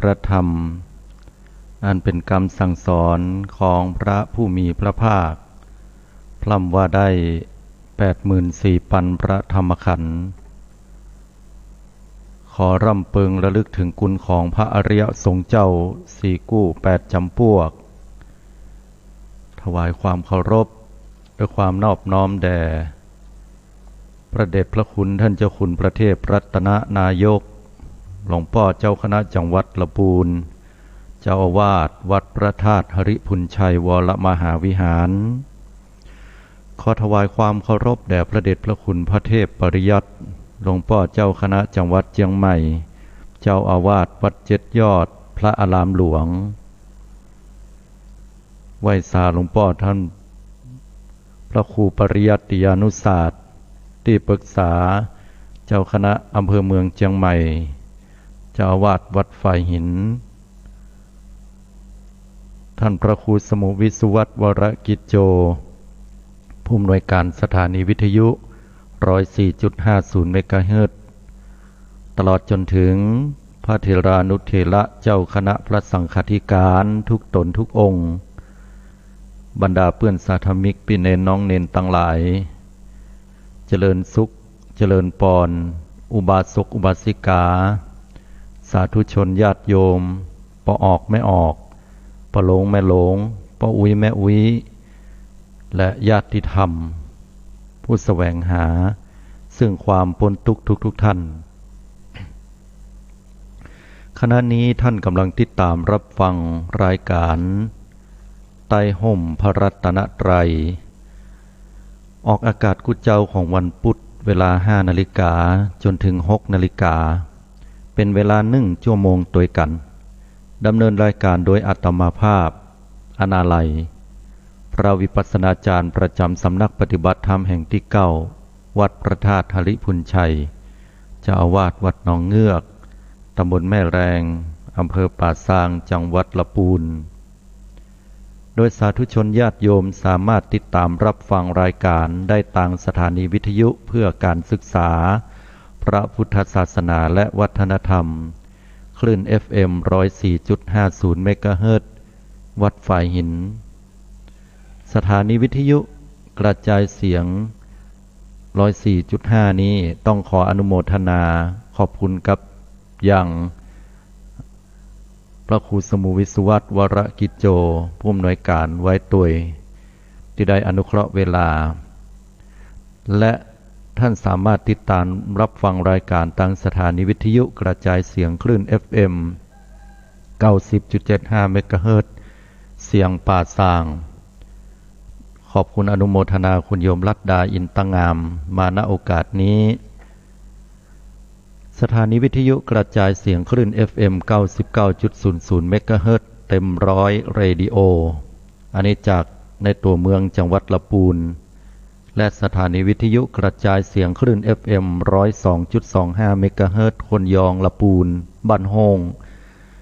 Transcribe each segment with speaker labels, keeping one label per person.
Speaker 1: ระธรรมอันเป็นคำสั่งสอนของพระผู้มีพระภาคพร่ำว่าได้ 84,000 พระธรรมขันธ์ขอร่ำเปิงระลึกถึงคุณของพระอริยสงฆ์เจ้าสี่กู้8จำพวกถวายความเคารพด้วยความนอบน้อมแด่พระเดชพระคุณท่านเจ้าคุณพระเทพรัตนนายกหลวงพ่อเจ้าคณะจังหวัดลำพูนเจ้าอาวาสวัดพระธาตุหฤพุนชัยวรมหาวิหารขอถวายความเคารพแด่พระเดชพระคุณพระเทพปริยัติหลวงพ่อเจ้าคณะจังหวัดเชียงใหม่เจ้าอาวาสวัดเจ็ดยอดพระอารามหลวงไหว้สาหลวงพ่อท่านพระครูปริยัติยานุศาสตร์ที่ปรึกษาเจ้าคณะอำเภอเมืองเชียงใหม่เจ้าอาวาสวัดฝ่ายหินท่านพระครูสมุวิสุวัตวรกิจโจผู้อำนวยการสถานีวิทยุ 104.50 เมกะเฮิรตซ์ตลอดจนถึงพระเถรานุเถระเจ้าคณะพระสังฆาธิการทุกตนทุกองค์บรรดาเพื่อนสาธมิกพี่เนนน้องเนนทั้งหลายเจริญสุขเจริญปอนอุบาสกอุบาสิกาสาธุชนญาติโยมปอออกไม่ออกปอหลงแม่หลงปออุ้ยแม่อุ้ยและญาติธรรมผู้แสวงหาซึ่งความพ้นทุกข์ทุกท่านขณะนี้ท่านกำลังติดตามรับฟังรายการใต้ห่มพระรัตนตรัยออกอากาศกุเจ้าของวันพุธเวลา 5 นาฬิกาจนถึง 6 นาฬิกาเป็นเวลา1 ชั่วโมงตัวยกันดำเนินรายการโดยอาตมาภาพอนาลัยพระวิปัสสนาจารย์ประจำสำนักปฏิบัติธรรมแห่งที่9วัดพระธาตุหฤพุนชัยเจ้าอาวาสวัดหนองเงือกตำบลแม่แรงอำเภอป่าซางจังหวัดลำพูนโดยสาธุชนญาติโยมสามารถติดตามรับฟังรายการได้ทางสถานีวิทยุเพื่อการศึกษาพระพุทธศาสนาและวัฒนธรรมคลื่น FM 104.50 เมกะเฮิรตซ์วัดฝ่ายหินสถานีวิทยุกระจายเสียง 104.5 นี้ต้องขออนุโมทนาขอบคุณกับอย่างพระครูสมุวิสุวัตวรกิจโจผู้อำนวยการไว้ตัวยที่ได้อนุเคราะห์เวลาและท่านสามารถติดตามรับฟังรายการทางสถานีวิทยุกระจายเสียงคลื่น FM 90.75 เมกะเฮิรตซ์เสียงป่าซางขอบคุณอนุโมทนาคุณโยมลัดดาอินตงามมาณโอกาสนี้สถานีวิทยุกระจายเสียงคลื่น FM 99.00 เมกะเฮิรตซ์เต็มร้อยเรดิโออันนี้จากในตัวเมืองจังหวัดลำพูนและสถานีวิทยุกระจายเสียงคลื่น FM 102.25 เมกะเฮิรตซ์คนยองลำพูนบ้านโฮง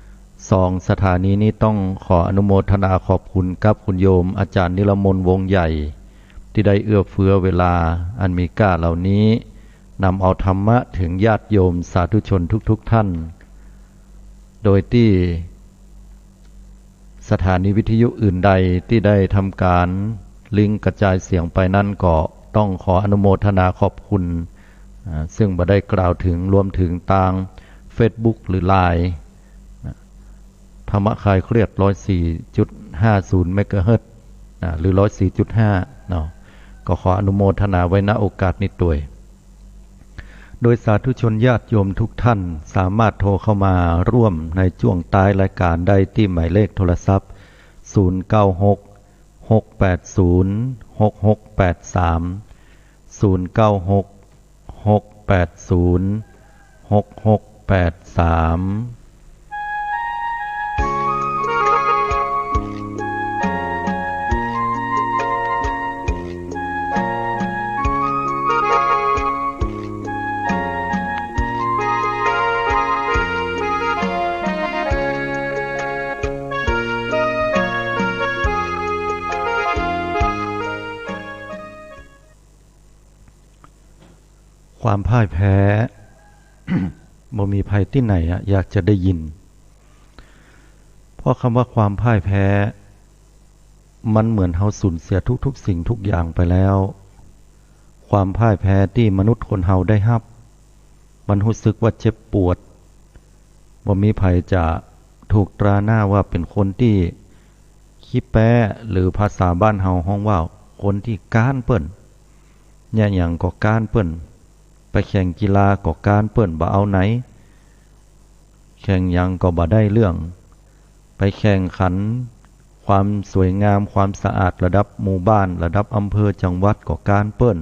Speaker 1: 2 สถานีนี้ต้องขออนุโมทนาขอบคุณกับคุณโยมอาจารย์นิรมนต์วงใหญ่ที่ได้เอื้อเฟื้อเวลาอันมีค่าเหล่านี้นำเอาธรรมะถึงญาติโยมสาธุชนทุกท่านโดยที่สถานีวิทยุอื่นใดที่ได้ทำการลิงก์กระจายเสียงไปนั่นก็ต้องขออนุโมทนาขอบคุณซึ่งบ่ได้กล่าวถึงรวมถึงทาง Facebook หรือ LINE ธรรมะคลายเครียด 104.50 เมกะเฮิรตซ์หรือ 104.5 เนาะก็ขออนุโมทนาไว้ณโอกาสนี้ด้วยโดยสาธุชนญาติโยมทุกท่านสามารถโทรเข้ามาร่วมในช่วงท้ายรายการได้ที่หมายเลขโทรศัพท์ 096 680 6683 096 680 6683ความพ่ายแพ้ บ่มีภัยที่ไหนอยากจะได้ยิน เพราะคำว่าความพ่ายแพ้มันเหมือนเฮาสูญเสียทุกๆสิ่งทุกอย่างไปแล้วความพ่ายแพ้ที่มนุษย์คนเฮาได้รับมันรู้สึกว่าเจ็บปวดบ่มีไผจะถูกตราหน้าว่าเป็นคนที่ขี้แป้หรือภาษาบ้านเฮาฮ้องว่าคนที่ก้านเปิ้นเนี่ยหยังก็ก้านเปิ้นไปแข่งกีฬาก็ก้านเปิ้นบ่เอาไหนแข่งหยังก็บ่ได้เรื่องไปแข่งขันความสวยงามความสะอาดระดับหมู่บ้านระดับอำเภอจังหวัดก็ก้านเปิ้น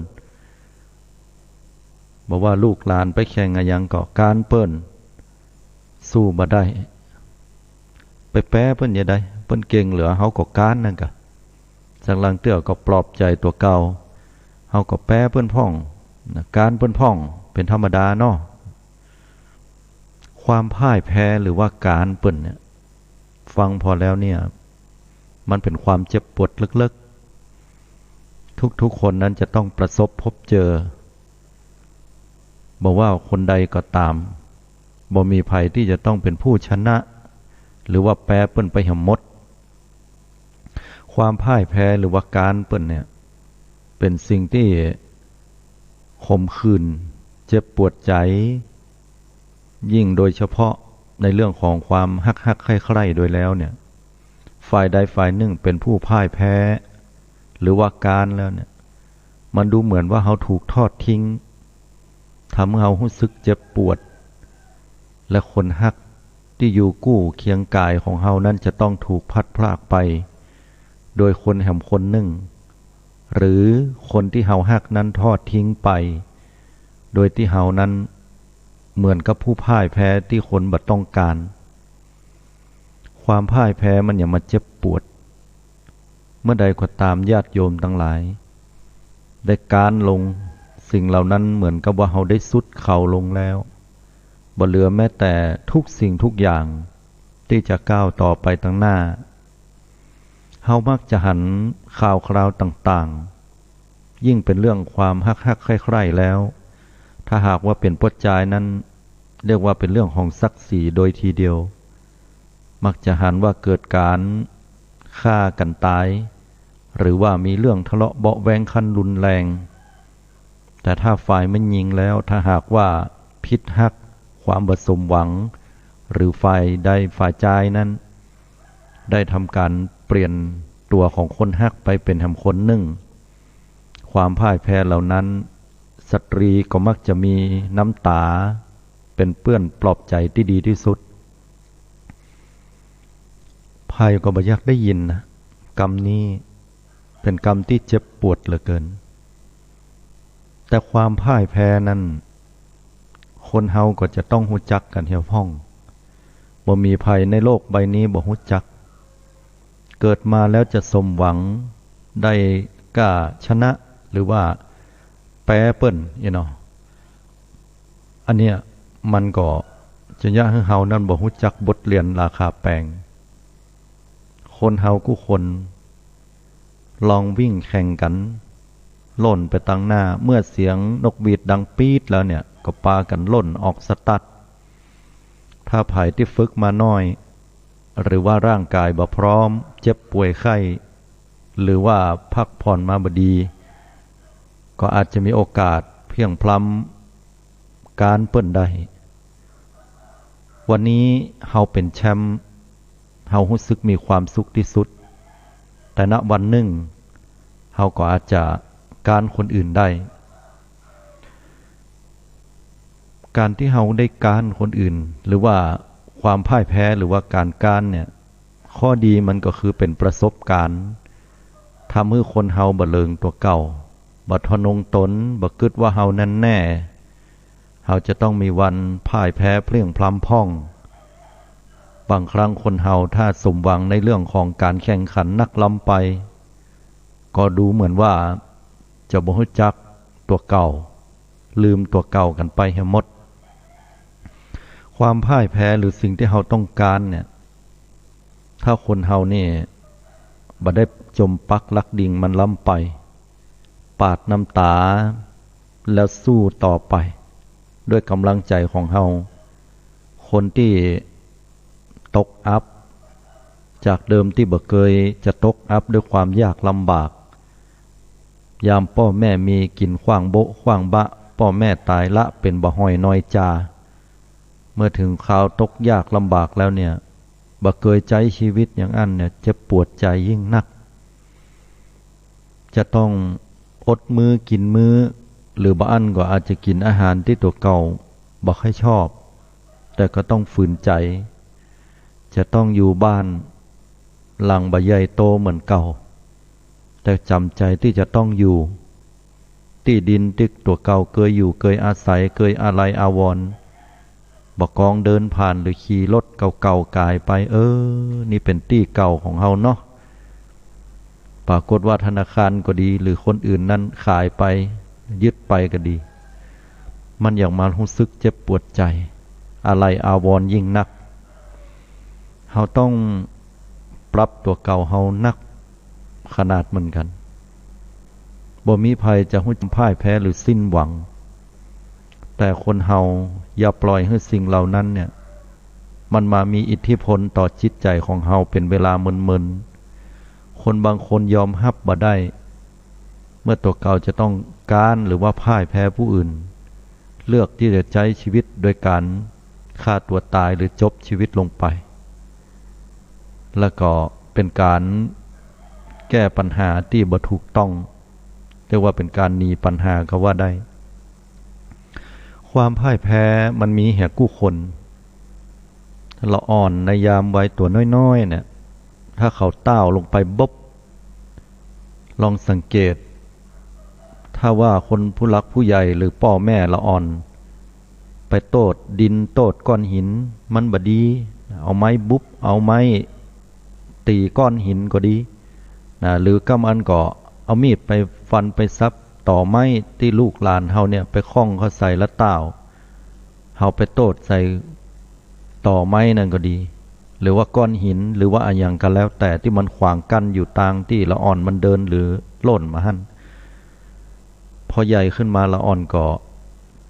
Speaker 1: บอกว่าลูกหลานไปแข่งอะหยังก็ก้านเปิ้นสู้บ่ได้ไปแป้เปิ้นอย่าได้เปิ้นเก่งเหลือเฮาก็ก้านนั่นกะจักลังเตื้อก็ปลอบใจตัวเก่าเฮาก็แป้เปิ้นพ่องนะการเปิ้นพ่องเป็นธรรมดาเนาะความพ่ายแพ้หรือว่าการเปิ้นเนี่ยฟังพอแล้วเนี่ยมันเป็นความเจ็บปวดลึกๆทุกๆคนนั้นจะต้องประสบพบเจอบอกว่าคนใดก็ตามบ่มีภัยที่จะต้องเป็นผู้ชนะหรือว่าแพ้เปิ้นไปหมดความพ่ายแพ้หรือว่าการเปิ้นเนี่ยเป็นสิ่งที่ขมขื่นเจ็บปวดใจยิ่งโดยเฉพาะในเรื่องของความฮักๆใคร่ๆโดยแล้วเนี่ยฝ่ายใดฝ่ายหนึ่งเป็นผู้พ่ายแพ้หรือว่าการแล้วเนี่ยมันดูเหมือนว่าเขาถูกทอดทิ้งทำให้เขารู้สึกเจ็บปวดและคนฮักที่อยู่กู้เคียงกายของเขานั้นจะต้องถูกพัดพรากไปโดยคนแห่งคนหนึ่งหรือคนที่เขาฮักนั้นทอดทิ้งไปโดยที่เขานั้นเหมือนกับผู้พ่ายแพ้ที่คนบ่ต้องการความพ่ายแพ้มันอย่ามาเจ็บปวดเมื่อใดก็ตามญาติโยมทั้งหลายได้การลงสิ่งเหล่านั้นเหมือนกับว่าเขาได้สุดเข่าลงแล้วบ่เหลือแม้แต่ทุกสิ่งทุกอย่างที่จะก้าวต่อไปข้างหน้าเฮามักจะหันข่าวคราวต่างๆยิ่งเป็นเรื่องความฮักๆใคร่ๆแล้วถ้าหากว่าเป็นปัจจัยนั้นเรียกว่าเป็นเรื่องของศักดิ์ศรีโดยทีเดียวมักจะหันว่าเกิดการฆ่ากันตายหรือว่ามีเรื่องทะเลาะเบาะแวงขั้นรุนแรงแต่ถ้าฝ่ายมันยิงแล้วถ้าหากว่าพิษฮักความบ่สมหวังหรือฝ่ายใดฝ่ายใจนั้นได้ทำการเปลี่ยนตัวของคนฮักไปเป็นแห่งคนหนึ่งความพ่ายแพ้เหล่านั้นสตรีก็มักจะมีน้ำตาเป็นเปื้อนปลอบใจที่ดีที่สุดภัยก็บ่อยากได้ยินนะกรรมนี้เป็นกรรมที่เจ็บปวดเหลือเกินแต่ความพ่ายแพ้นั้นคนเฮาก็จะต้องรู้จักกันเหี่ยวห้องบ่มีภัยในโลกใบนี้บ่รู้จักเกิดมาแล้วจะสมหวังได้กล้าชนะหรือว่าแพ้เปิ้นอันเนี้ยมันก็จะยะให้เฮานั้นบ่รู้จักบทเรียนราคาแพงคนเฮากู้คนลองวิ่งแข่งกันล่นไปตั้งหน้าเมื่อเสียงนกหวีดดังปี๊ดแล้วเนี่ยก็ปากันล่นออกสตัดถ้าไผที่ฝึกมาน้อยหรือว่าร่างกายบ่พร้อมเจ็บป่วยไข้หรือว่าพักผ่อนมาบ่ดีก็อาจจะมีโอกาสเพียงพล้ำการเปิ้นได้วันนี้เฮาเป็นแชมป์เฮารู้สึกมีความสุขที่สุดแต่ณวันหนึ่งเฮาก็อาจจะการคนอื่นได้การที่เฮาได้การคนอื่นหรือว่าความพ่ายแพ้หรือว่าการเนี่ยข้อดีมันก็คือเป็นประสบการณ์ทำให้คนเฮาบ่เลิงตัวเก่าบ่ทนงตนบ่คิดว่าเฮานั่นแน่เฮาจะต้องมีวันพ่ายแพ้เพลี่ยงพล้ำพ่องบางครั้งคนเฮาถ้าสมหวังในเรื่องของการแข่งขันนักล้ำไปก็ดูเหมือนว่าจะบ่รู้จักตัวเก่าลืมตัวเก่ากันไปให้หมดความพ่ายแพ้หรือสิ่งที่เฮาต้องการเนี่ยถ้าคนเฮานี่บ่ได้จมปักลักดิ่งมันล้ำไปปาดน้ำตาแล้วสู้ต่อไปด้วยกำลังใจของเฮาคนที่ตกอับ จากเดิมที่บ่เคยจะตกอับด้วยความยากลำบากยามพ่อแม่มีกินขว้างโบะขว้างบะพ่อแม่ตายละเป็นบ่ห้อยน้อยจาเมื่อถึงคราวตกยากลำบากแล้วเนี่ยบ่เคยใจชีวิตอย่างอันเนี่ยจะปวดใจยิ่งนักจะต้องอดมื้อกินมื้อหรือบางอันก็อาจจะกินอาหารที่ตัวเก่าบ่ค่อยชอบแต่ก็ต้องฝืนใจจะต้องอยู่บ้านหลังบ่ใหญ่โตเหมือนเก่าแต่จำใจที่จะต้องอยู่ที่ดินที่ตัวเก่าเคยอยู่เคยอาศัยเคยอาลัยอาวรณ์บ่กองเดินผ่านหรือขี่รถเก่าๆกายไปนี่เป็นที่เก่าของเฮาเนาะปรากฏว่าธนาคารก็ดีหรือคนอื่นนั้นขายไปยึดไปก็ดีมันอย่างมารู้สึกเจ็บปวดใจอะไรอาวรณ์ยิ่งนักเฮาต้องปรับตัวเก่าเฮานักขนาดเหมือนกันบ่มีภัยจะหุ้นพ่ายแพ้หรือสิ้นหวังแต่คนเฮาอย่าปล่อยให้สิ่งเหล่านั้นเนี่ยมันมามีอิทธิพลต่อจิตใจของเฮาเป็นเวลามึนๆคนบางคนยอมรับบ่ได้เมื่อตัวเก่าจะต้องการหรือว่าพ่ายแพ้ผู้อื่นเลือกที่จะใช้ชีวิตโดยการฆ่าตัวตายหรือจบชีวิตลงไปแล้วก็เป็นการแก้ปัญหาที่บ่ถูกต้องเรียกว่าเป็นการหนีปัญหาก็ว่าได้ความพ่ายแพ้มันมีแห่กู้คนละอ่อนในยามวัยตัวน้อยๆเนี่ยถ้าเขาต้าวลงไปบบลองสังเกตถ้าว่าคนผู้รักผู้ใหญ่หรือพ่อแม่ละอ่อนไปโตดดินโตดก้อนหินมันบดีเอาไม้บุบเอาไม้ตีก้อนหินก็ดีนะหรือกำอันก็เอามีดไปฟันไปซับต่อไม้ที่ลูกหลานเฮาเนี่ยไปคล้องเขาใส่ละต้าวเฮาไปโตดใส่ต่อไม้นั่นก็ดีหรือว่าก้อนหินหรือว่าอะไรอย่างกันแล้วแต่ที่มันขวางกั้นอยู่ตางที่ละอ่อนมันเดินหรือโล่นมาหั่นพอใหญ่ขึ้นมาละอ่อนก็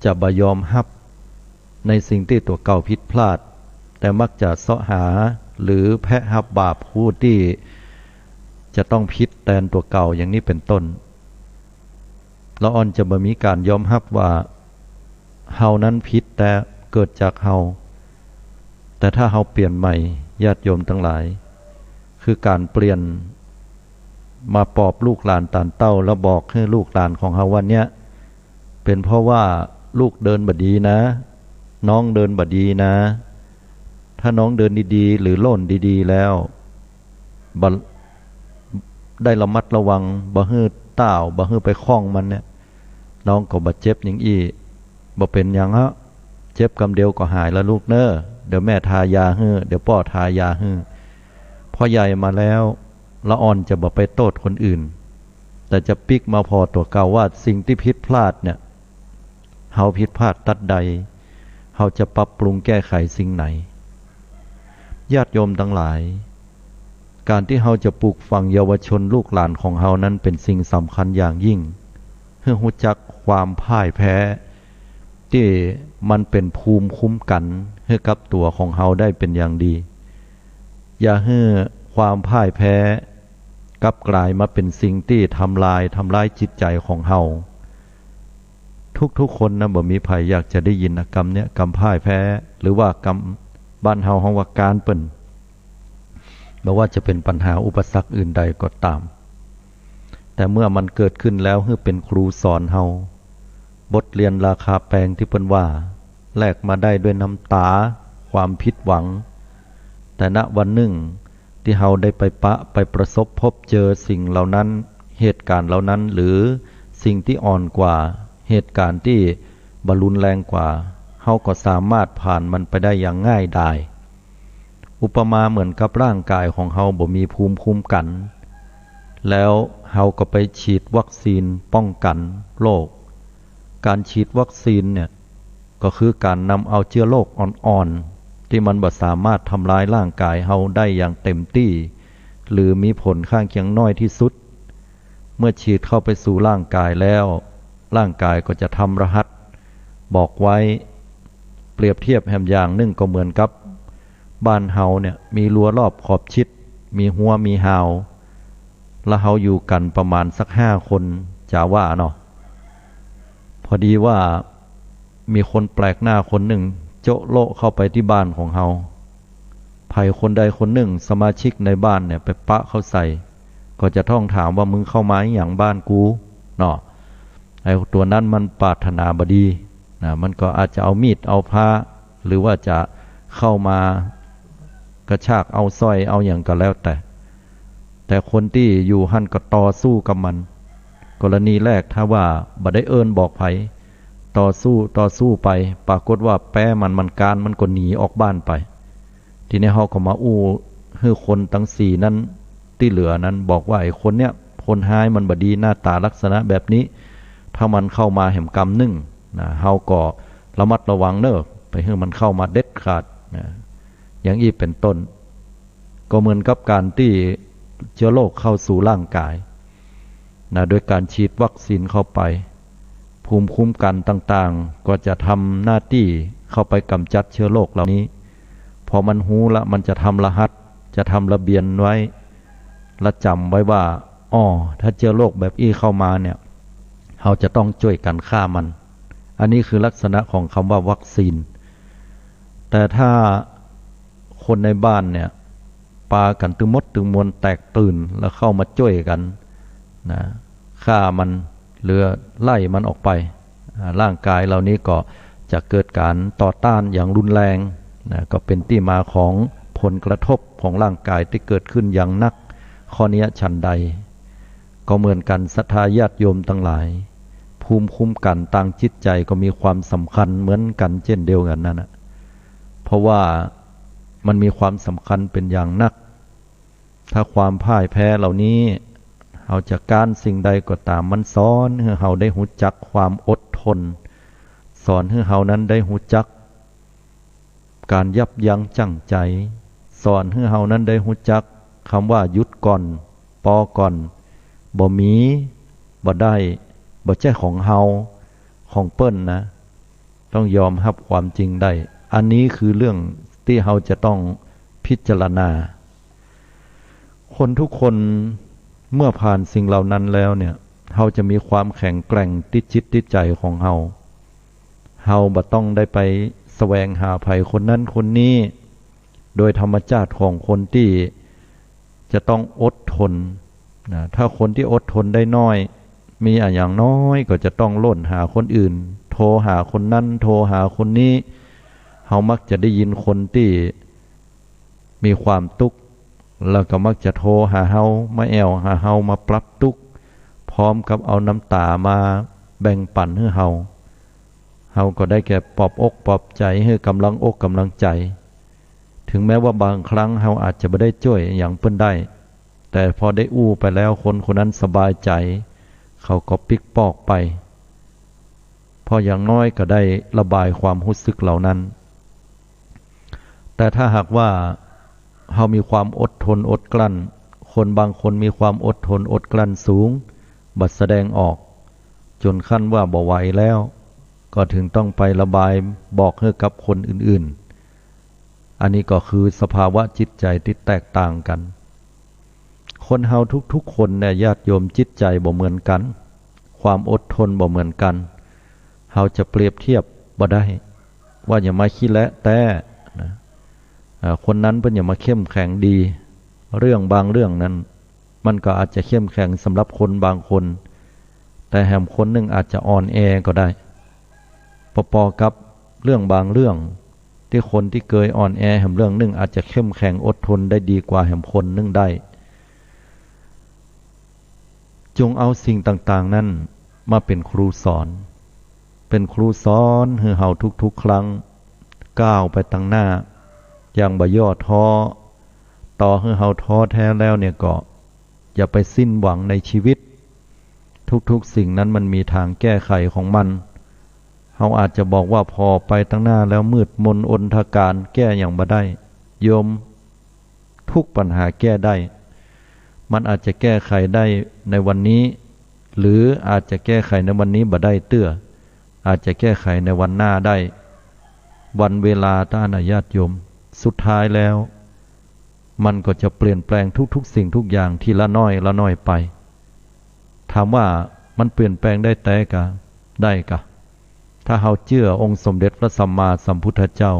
Speaker 1: จะบ่ยอมรับในสิ่งที่ตัวเก่าผิดพลาดแต่มักจะเสาะหาหรือแพะรับบาปผู้ที่จะต้องผิดแทนตัวเก่าอย่างนี้เป็นต้นละอ่อนจะบ่มีการยอมรับว่าเฮานั้นผิดแต่เกิดจากเฮาแต่ถ้าเฮาเปลี่ยนใหม่ญาติโยมทั้งหลายคือการเปลี่ยนมาปอบลูกหลานตานเต้าแล้วบอกให้ลูกหลานของเฮาว่าเนี้ยเป็นเพราะว่าลูกเดินบ่ดีนะน้องเดินบ่ดีนะถ้าน้องเดินดีๆหรือโล่นดีๆแล้วได้ระมัดระวังบ่ให้ต้าวบ่ให้ไปคล้องมันเนี่ยน้องก็บ่เจ็บอย่างอี้บ่เป็นหยังฮะเจ็บกำเดียวก็หายแล้วลูกเน้อเดี๋ยวแม่ทายาให้เดี๋ยวพ่อทายาให้พอใหญ่มาแล้วละอ่อนจะบ่ไปโทษคนอื่นแต่จะปิกมาพอตัวเก่าว่าสิ่งที่ผิดพลาดเนี่ยเฮาผิดพลาดตัดใดเฮาจะปรับปรุงแก้ไขสิ่งไหนญาติโยมทั้งหลายการที่เฮาจะปลูกฝังเยาวชนลูกหลานของเฮานั้นเป็นสิ่งสำคัญอย่างยิ่งเพื่อรู้จักความพ่ายแพ้ที่มันเป็นภูมิคุ้มกันให้กับตัวของเฮาได้เป็นอย่างดีอย่าให้ความพ่ายแพ้กลับกลายมาเป็นสิ่งที่ทำลายจิตใจของเฮาทุกคนนะบ่มีใครอยากจะได้ยินกรรมเนี้ยกรรมพ่ายแพ้หรือว่ากรรมบ้านเฮาของว่าการเปิ้นไม่ว่าจะเป็นปัญหาอุปสรรคอื่นใดก็ตามแต่เมื่อมันเกิดขึ้นแล้วให้เป็นครูสอนเฮาบทเรียนราคาแพงที่เปิ้นว่าแลกมาได้ด้วยน้ำตาความผิดหวังแต่ณวันหนึ่งที่เฮาได้ไปประสบพบเจอสิ่งเหล่านั้นเหตุการณ์เหล่านั้นหรือสิ่งที่อ่อนกว่าเหตุการณ์ที่รุนแรงกว่าเฮาก็สามารถผ่านมันไปได้อย่างง่ายดายอุปมาเหมือนกับร่างกายของเฮาบ่มีภูมิคุ้มกันแล้วเฮาก็ไปฉีดวัคซีนป้องกันโรคการฉีดวัคซีนเนี่ยก็คือการนำเอาเชื้อโรคอ่อนๆที่มันบ่สามารถทำลายร่างกายเฮาได้อย่างเต็มที่หรือมีผลข้างเคียงน้อยที่สุดเมื่อฉีดเข้าไปสู่ร่างกายแล้วร่างกายก็จะทำรหัสบอกไว้เปรียบเทียบแห่งอย่างหนึ่งก็เหมือนกับบ้านเฮาเนี่ยมีรั้วรอบขอบชิด มีหัวมีหาวแล้วเฮาอยู่กันประมาณสัก5 คนจะว่าเนาะพอดีว่ามีคนแปลกหน้าคนหนึ่งโจะโละเข้าไปที่บ้านของเฮาไผคนใดคนหนึ่งสมาชิกในบ้านเนี่ยไปปะเขาใส่ก็จะท่องถามว่ามึงเข้ามาอย่างบ้านกูเนาะไอ้ตัวนั้นมันปรารถนาบดีนะมันก็อาจจะเอามีดเอาผ้าหรือว่าจะเข้ามากระชากเอาสร้อยเอาอย่างก็แล้วแต่คนที่อยู่หั่นก็ต่อสู้กับมันกรณีแรกถ้าว่าบ่ได้เอิ้นบอกไผต่อสู้ไปปรากฏว่าแป้มันการมันก็หนีออกบ้านไปทีนี้เฮาก็มาอู้ให้คนทั้ง4นั้นที่เหลือนั้นบอกว่าไอ้คนเนี้ยคนหายมันบ่ดีหน้าตาลักษณะแบบนี้ถ้ามันเข้ามาแห่มกรรมหนึ่งนะเฮาก็ระมัดระวังเด้อไปให้มันเข้ามาเด็ดขาดนะอย่างนี้เป็นต้นก็เหมือนกับการที่เชื้อโรคเข้าสู่ร่างกายนะโดยการฉีดวัคซีนเข้าไปภูมิคุ้มกันต่างๆก็จะทำหน้าที่เข้าไปกำจัดเชื้อโรคเหล่านี้พอมันหูละมันจะทำรหัสจะทำระเบียนไว้และจำไว้ว่าอ้อถ้าเชื้อโรคแบบอี้เข้ามาเนี่ยเราจะต้องช่วยกันฆ่ามันอันนี้คือลักษณะของคำว่าวัคซีนแต่ถ้าคนในบ้านเนี่ยปากันตึงมดตึงมวลแตกตื่นแล้วเข้ามาช่วยกันนะฆ่ามันหรือไล่มันออกไปร่างกายเหล่านี้ก็จะเกิดการต่อต้านอย่างรุนแรงนะก็เป็นที่มาของผลกระทบของร่างกายที่เกิดขึ้นอย่างนักข้อนี้ฉันใดก็เหมือนกันศรัทธาญาติโยมทั้งหลายภูมิคุ้มกันทางจิตใจก็มีความสำคัญเหมือนกันเช่นเดียวกันนั่นนะเพราะว่ามันมีความสำคัญเป็นอย่างนักถ้าความพ่ายแพ้เหล่านี้เราจะการสิ่งใดก็ตามมันสอนให้เราได้หูจักความอดทนสอนให้เรานั้นได้หูจักการยับยั้งชั่งใจสอนให้เรานั้นได้หูจักคำว่าหยุดก่อนปอก่อนบ่มีบ่ได้บ่ใช่ของเฮาของเปิ้นนะต้องยอมรับความจริงได้อันนี้คือเรื่องที่เราจะต้องพิจารณาคนทุกคนเมื่อผ่านสิ่งเหล่านั้นแล้วเนี่ยเราจะมีความแข็งแกร่งติดจิตติดใจของเราบ่ต้องได้ไปแสวงหาภัยคนนั้นคนนี้โดยธรรมชาติของคนที่จะต้องอดทนนะถ้าคนที่อดทนได้น้อยมีอย่างน้อยก็จะต้องล่นหาคนอื่นโทรหาคนนั้นโทรหาคนนี้เรามักจะได้ยินคนที่มีความทุกข์แล้วก็มักจะโทรหาเฮามาแอวหาเฮามาปรับทุกข์พร้อมกับเอาน้ำตามาแบ่งปันให้เฮาก็ได้แก่ปลอบอกปลอบใจให้กำลังอกกำลังใจถึงแม้ว่าบางครั้งเฮาอาจจะไม่ได้ช่วยอย่างเพิ่นได้แต่พอได้อู้ไปแล้วคนคนนั้นสบายใจเขาก็ปิกปอกไปพออย่างน้อยก็ได้ระบายความรู้สึกเหล่านั้นแต่ถ้าหากว่าเรามีความอดทนอดกลั้นคนบางคนมีความอดทนอดกลั้นสูงบัดแสดงออกจนขั้นว่าบ่ไหวแล้วก็ถึงต้องไประบายบอกให้กับคนอื่นๆอันนี้ก็คือสภาวะจิตใจที่แตกต่างกันคนเฮาทุกๆคนเนี่ยญาติโยมจิตใจบ่เหมือนกันความอดทนบ่เหมือนกันเฮาจะเปรียบเทียบบ่ได้ว่าอย่ามาขี้และแต่นะคนนั้นเพิ่นอย่ามาเข้มแข็งดีเรื่องบางเรื่องนั้นมันก็อาจจะเข้มแข็งสำหรับคนบางคนแต่แหมคนหนึ่งอาจจะอ่อนแอก็ได้ปอกับเรื่องบางเรื่องที่คนที่เคยอ่อนแอแหมเรื่องหนึ่งอาจจะเข้มแข็งอดทนได้ดีกว่าแหมคนหนึ่งได้จงเอาสิ่งต่างๆนั้นมาเป็นครูสอนเป็นครูสอนให้เฮาทุกๆครั้งก้าวไปตั้งหน้าอย่างบ่ย่อท้อต่อให้เฮาท้อแท้แล้วเนี่ยก็อย่าไปสิ้นหวังในชีวิตทุกๆสิ่งนั้นมันมีทางแก้ไขของมันเฮาอาจจะบอกว่าพอไปตั้งหน้าแล้วมืดมนอนทการแก้อย่างบ่ได้โยมทุกปัญหาแก้ได้มันอาจจะแก้ไขได้ในวันนี้หรืออาจจะแก้ไขในวันนี้บ่ได้เตื้ออาจจะแก้ไขในวันหน้าได้วันเวลาท่านญาติโยมสุดท้ายแล้ว มันก็จะเปลี่ยนแปลงทุกๆสิ่งทุกอย่างทีละน้อยละน้อยไปถามว่ามันเปลี่ยนแปลงได้แต่กะได้กะถ้าเฮาเชื่อองค์สมเด็จพระสัมมาสัมพุทธเจ้า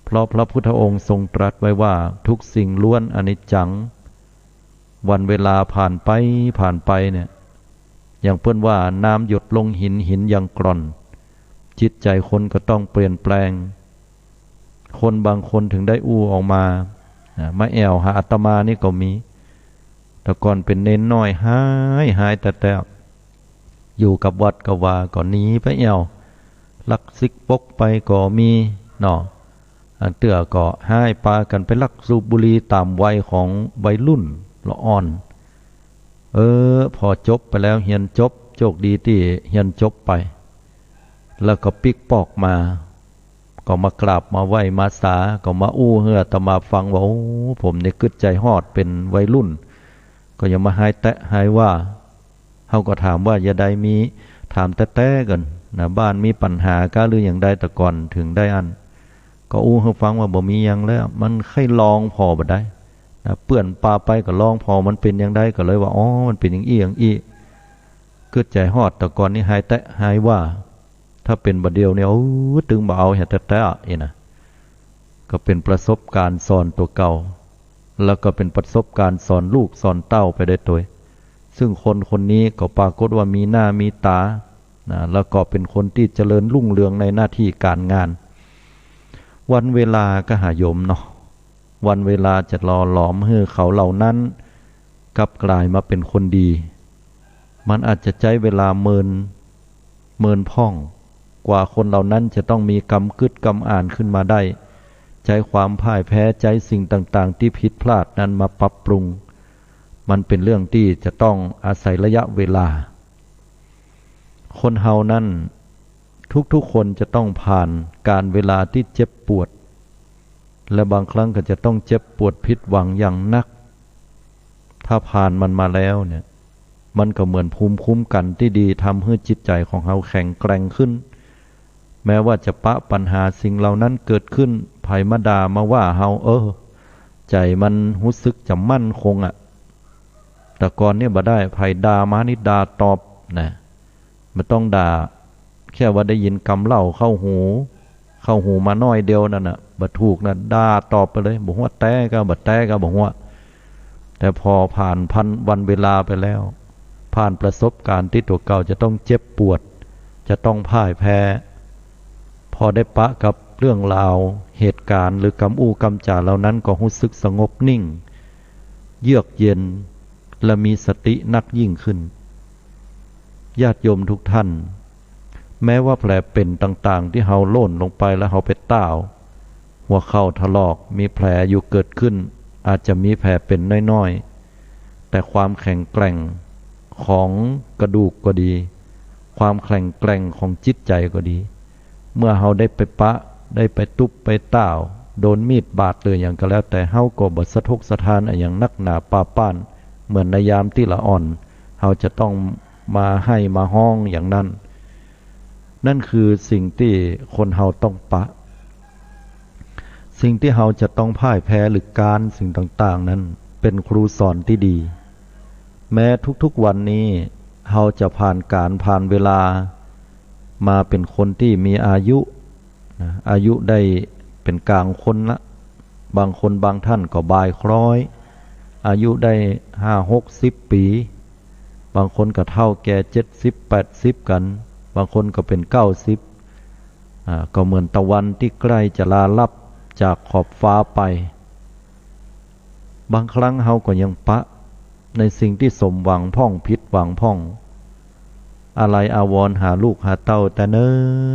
Speaker 1: เพราะพระพุทธองค์ทรงตรัสไว้ว่าทุกสิ่งล้วนอนิจจังวันเวลาผ่านไปเนี่ยอย่างเพื่อนว่าน้ำหยดลงหินหินยังกร่อนจิตใจคนก็ต้องเปลี่ยนแปลงคนบางคนถึงได้อู้ออกมามาแอวหาอาตมานี่ก็มีแต่ก่อนเป็นเน้นน้อยหายแต่อยู่กับวัดกับว่าก่อนนี้ไปแอวลักซิกปกไปก็มีเนาะอันเตื้อก็หายปากันไปลักสูบบุหรี่ตามวัยของวัยรุ่นละอ่อนพอจบไปแล้วเฮียนจบโชคดีที่เฮียนจบไปแล้วก็ปิกปอกมาก็มากราบมาไหว้มาสาก็มาอู้เฮือตมาฟังว่าโอ้ผมเนี่ยกึดใจฮอดเป็นวัยรุ่นก็อย่ามาหายแตะหายว่าเฮาก็ถามว่าอย่าใดมีถามแตะกันนะบ้านมีปัญหาก็หรืออย่างใดแต่ก่อนถึงได้อันก็อู้ให้ฟังว่าบ่มีหยังแล้วมันใครลองพอบ่ได้นะเปื้อนปลาไปก็ลองพอมันเป็นอย่างใดก็เลยว่าอ๋อมันเป็นอย่างอี้กึดใจฮอดแต่ก่อนนี่หายแตะหายว่าถ้าเป็นบัดเดียวเนี่ยตึงบ่เอาเห็นแต่นะก็เป็นประสบการณ์สอนตัวเก่าแล้วก็เป็นประสบการณ์สอนลูกสอนเต้าไปได้ตัวซึ่งคนนี้ก็ปรากฏว่ามีหน้ามีตานะแล้วก็เป็นคนที่เจริญรุ่งเรืองในหน้าที่การงานวันเวลาก็หายมเนาะวันเวลาจะรอหลอมให้เขาเหล่านั้นกลับกลายมาเป็นคนดีมันอาจจะใช้เวลาเมินพ่องกว่าคนเหล่านั้นจะต้องมีกรรมกึศกรรมอ่านขึ้นมาได้ใจความพ่ายแพ้ใจสิ่งต่างๆที่ผิดพลาดนั้นมาปรับปรุงมันเป็นเรื่องที่จะต้องอาศัยระยะเวลาคนเฮานั้นทุกๆคนจะต้องผ่านการเวลาที่เจ็บปวดและบางครั้งก็จะต้องเจ็บปวดผิดหวังอย่างนักถ้าผ่านมันมาแล้วเนี่ยมันก็เหมือนภูมิคุ้มกันที่ดีทำให้จิตใจของเฮาแข็งแกร่งขึ้นแม้ว่าจะปะปัญหาสิ่งเหล่านั้นเกิดขึ้นไผมาด่ามาว่าเฮาใจมันรู้สึกจะมั่นคงแต่ก่อนเนี่ยบ่ได้ไผด่ามานี่ด่าตอบนะไม่ต้องด่าแค่ว่าได้ยินคำเล่าเข้าหูมาน้อยเดียวนั่นน่ะบ่ถูกนะด่าตอบไปเลยบ่ฮู้ว่าแต่ก็บ่แต่ก็บ่ฮู้ว่าแต่พอผ่านวันเวลาไปแล้วผ่านประสบการณ์ที่ตัวเก่าจะต้องเจ็บปวดจะต้องพ่ายแพ้พอได้ปะกับเรื่องราวเหตุการณ์หรือกำอู้กำจ่าเหล่านั้นก็รู้สึกสงบนิ่งเยือกเย็นและมีสตินักยิ่งขึ้นญาติโยมทุกท่านแม้ว่าแผลเป็นต่างๆที่เฮาโล่นลงไปแล้วเฮาไปต้าวหัวเข่าถลอกมีแผลอยู่เกิดขึ้นอาจจะมีแผลเป็นน้อยๆแต่ความแข็งแกร่งของกระดูกก็ดีความแข็งแกร่งของจิตใจก็ดีเมื่อเฮาได้ไปปะได้ไปตุบไปต้าวโดนมีดบาดเลยอย่างก็แล้วแต่เฮาก็บ่สะทกสะท้านอย่างนักหนาป่าป้านเหมือนในยามที่ละอ่อนเฮาจะต้องมาให้มาห้องอย่างนั้นนั่นคือสิ่งที่คนเฮาต้องปะสิ่งที่เฮาจะต้องพ่ายแพ้หรือการสิ่งต่างๆนั้นเป็นครูสอนที่ดีแม้ทุกๆวันนี้เฮาจะผ่านเวลามาเป็นคนที่มีอายุได้เป็นกลางคนละบางคนบางท่านก็บ่ายคล้อยอายุได้50-60 ปีบางคนก็เท่าแก่70-80กันบางคนก็เป็น90ก็เหมือนตะวันที่ใกล้จะลาลับจากขอบฟ้าไปบางครั้งเฮาก็ยังปะในสิ่งที่สมหวังพ่องผิดหวังพ่องอะไรอาวรณ์หาลูกหาเต้าแต่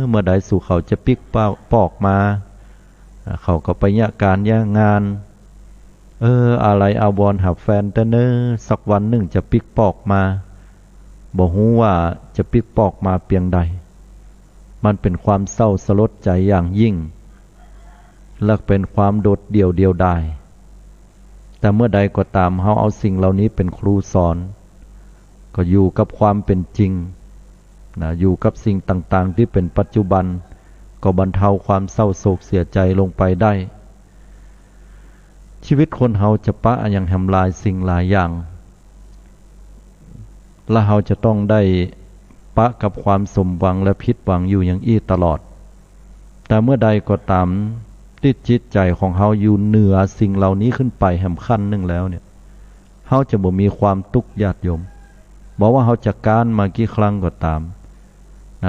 Speaker 1: เมื่อใดสู่เขาจะปิกปอกมาเขาก็ไปยะการยะงานอะไรอาวรณ์หาแฟนแต่สักวันหนึ่งจะปิกปอกมาบ่ฮู้ว่าจะปิกปอกมาเพียงใดมันเป็นความเศร้าสลดใจอย่างยิ่งและเป็นความโดดเดี่ยวดายแต่เมื่อใดก็ตามเฮาเอาสิ่งเหล่านี้เป็นครูสอนก็อยู่กับความเป็นจริงอยู่กับสิ่งต่างๆที่เป็นปัจจุบันก็บรรเทาความเศร้าโศกเสียใจลงไปได้ ชีวิตคนเฮาจะปะอย่างทำลายสิ่งหลายอย่างและเฮาจะต้องได้ปะกับความสมหวังและผิดหวังอยู่อย่างอี้ตลอดแต่เมื่อใดก็ตามที่จิตใจของเฮาอยู่เหนือสิ่งเหล่านี้ขึ้นไปแห่งขั้นหนึ่งแล้วเนี่ยเฮาจะบ่มีความทุกข์ญาติโยมบอกว่าเฮาจะการมากี่ครั้งก็ตาม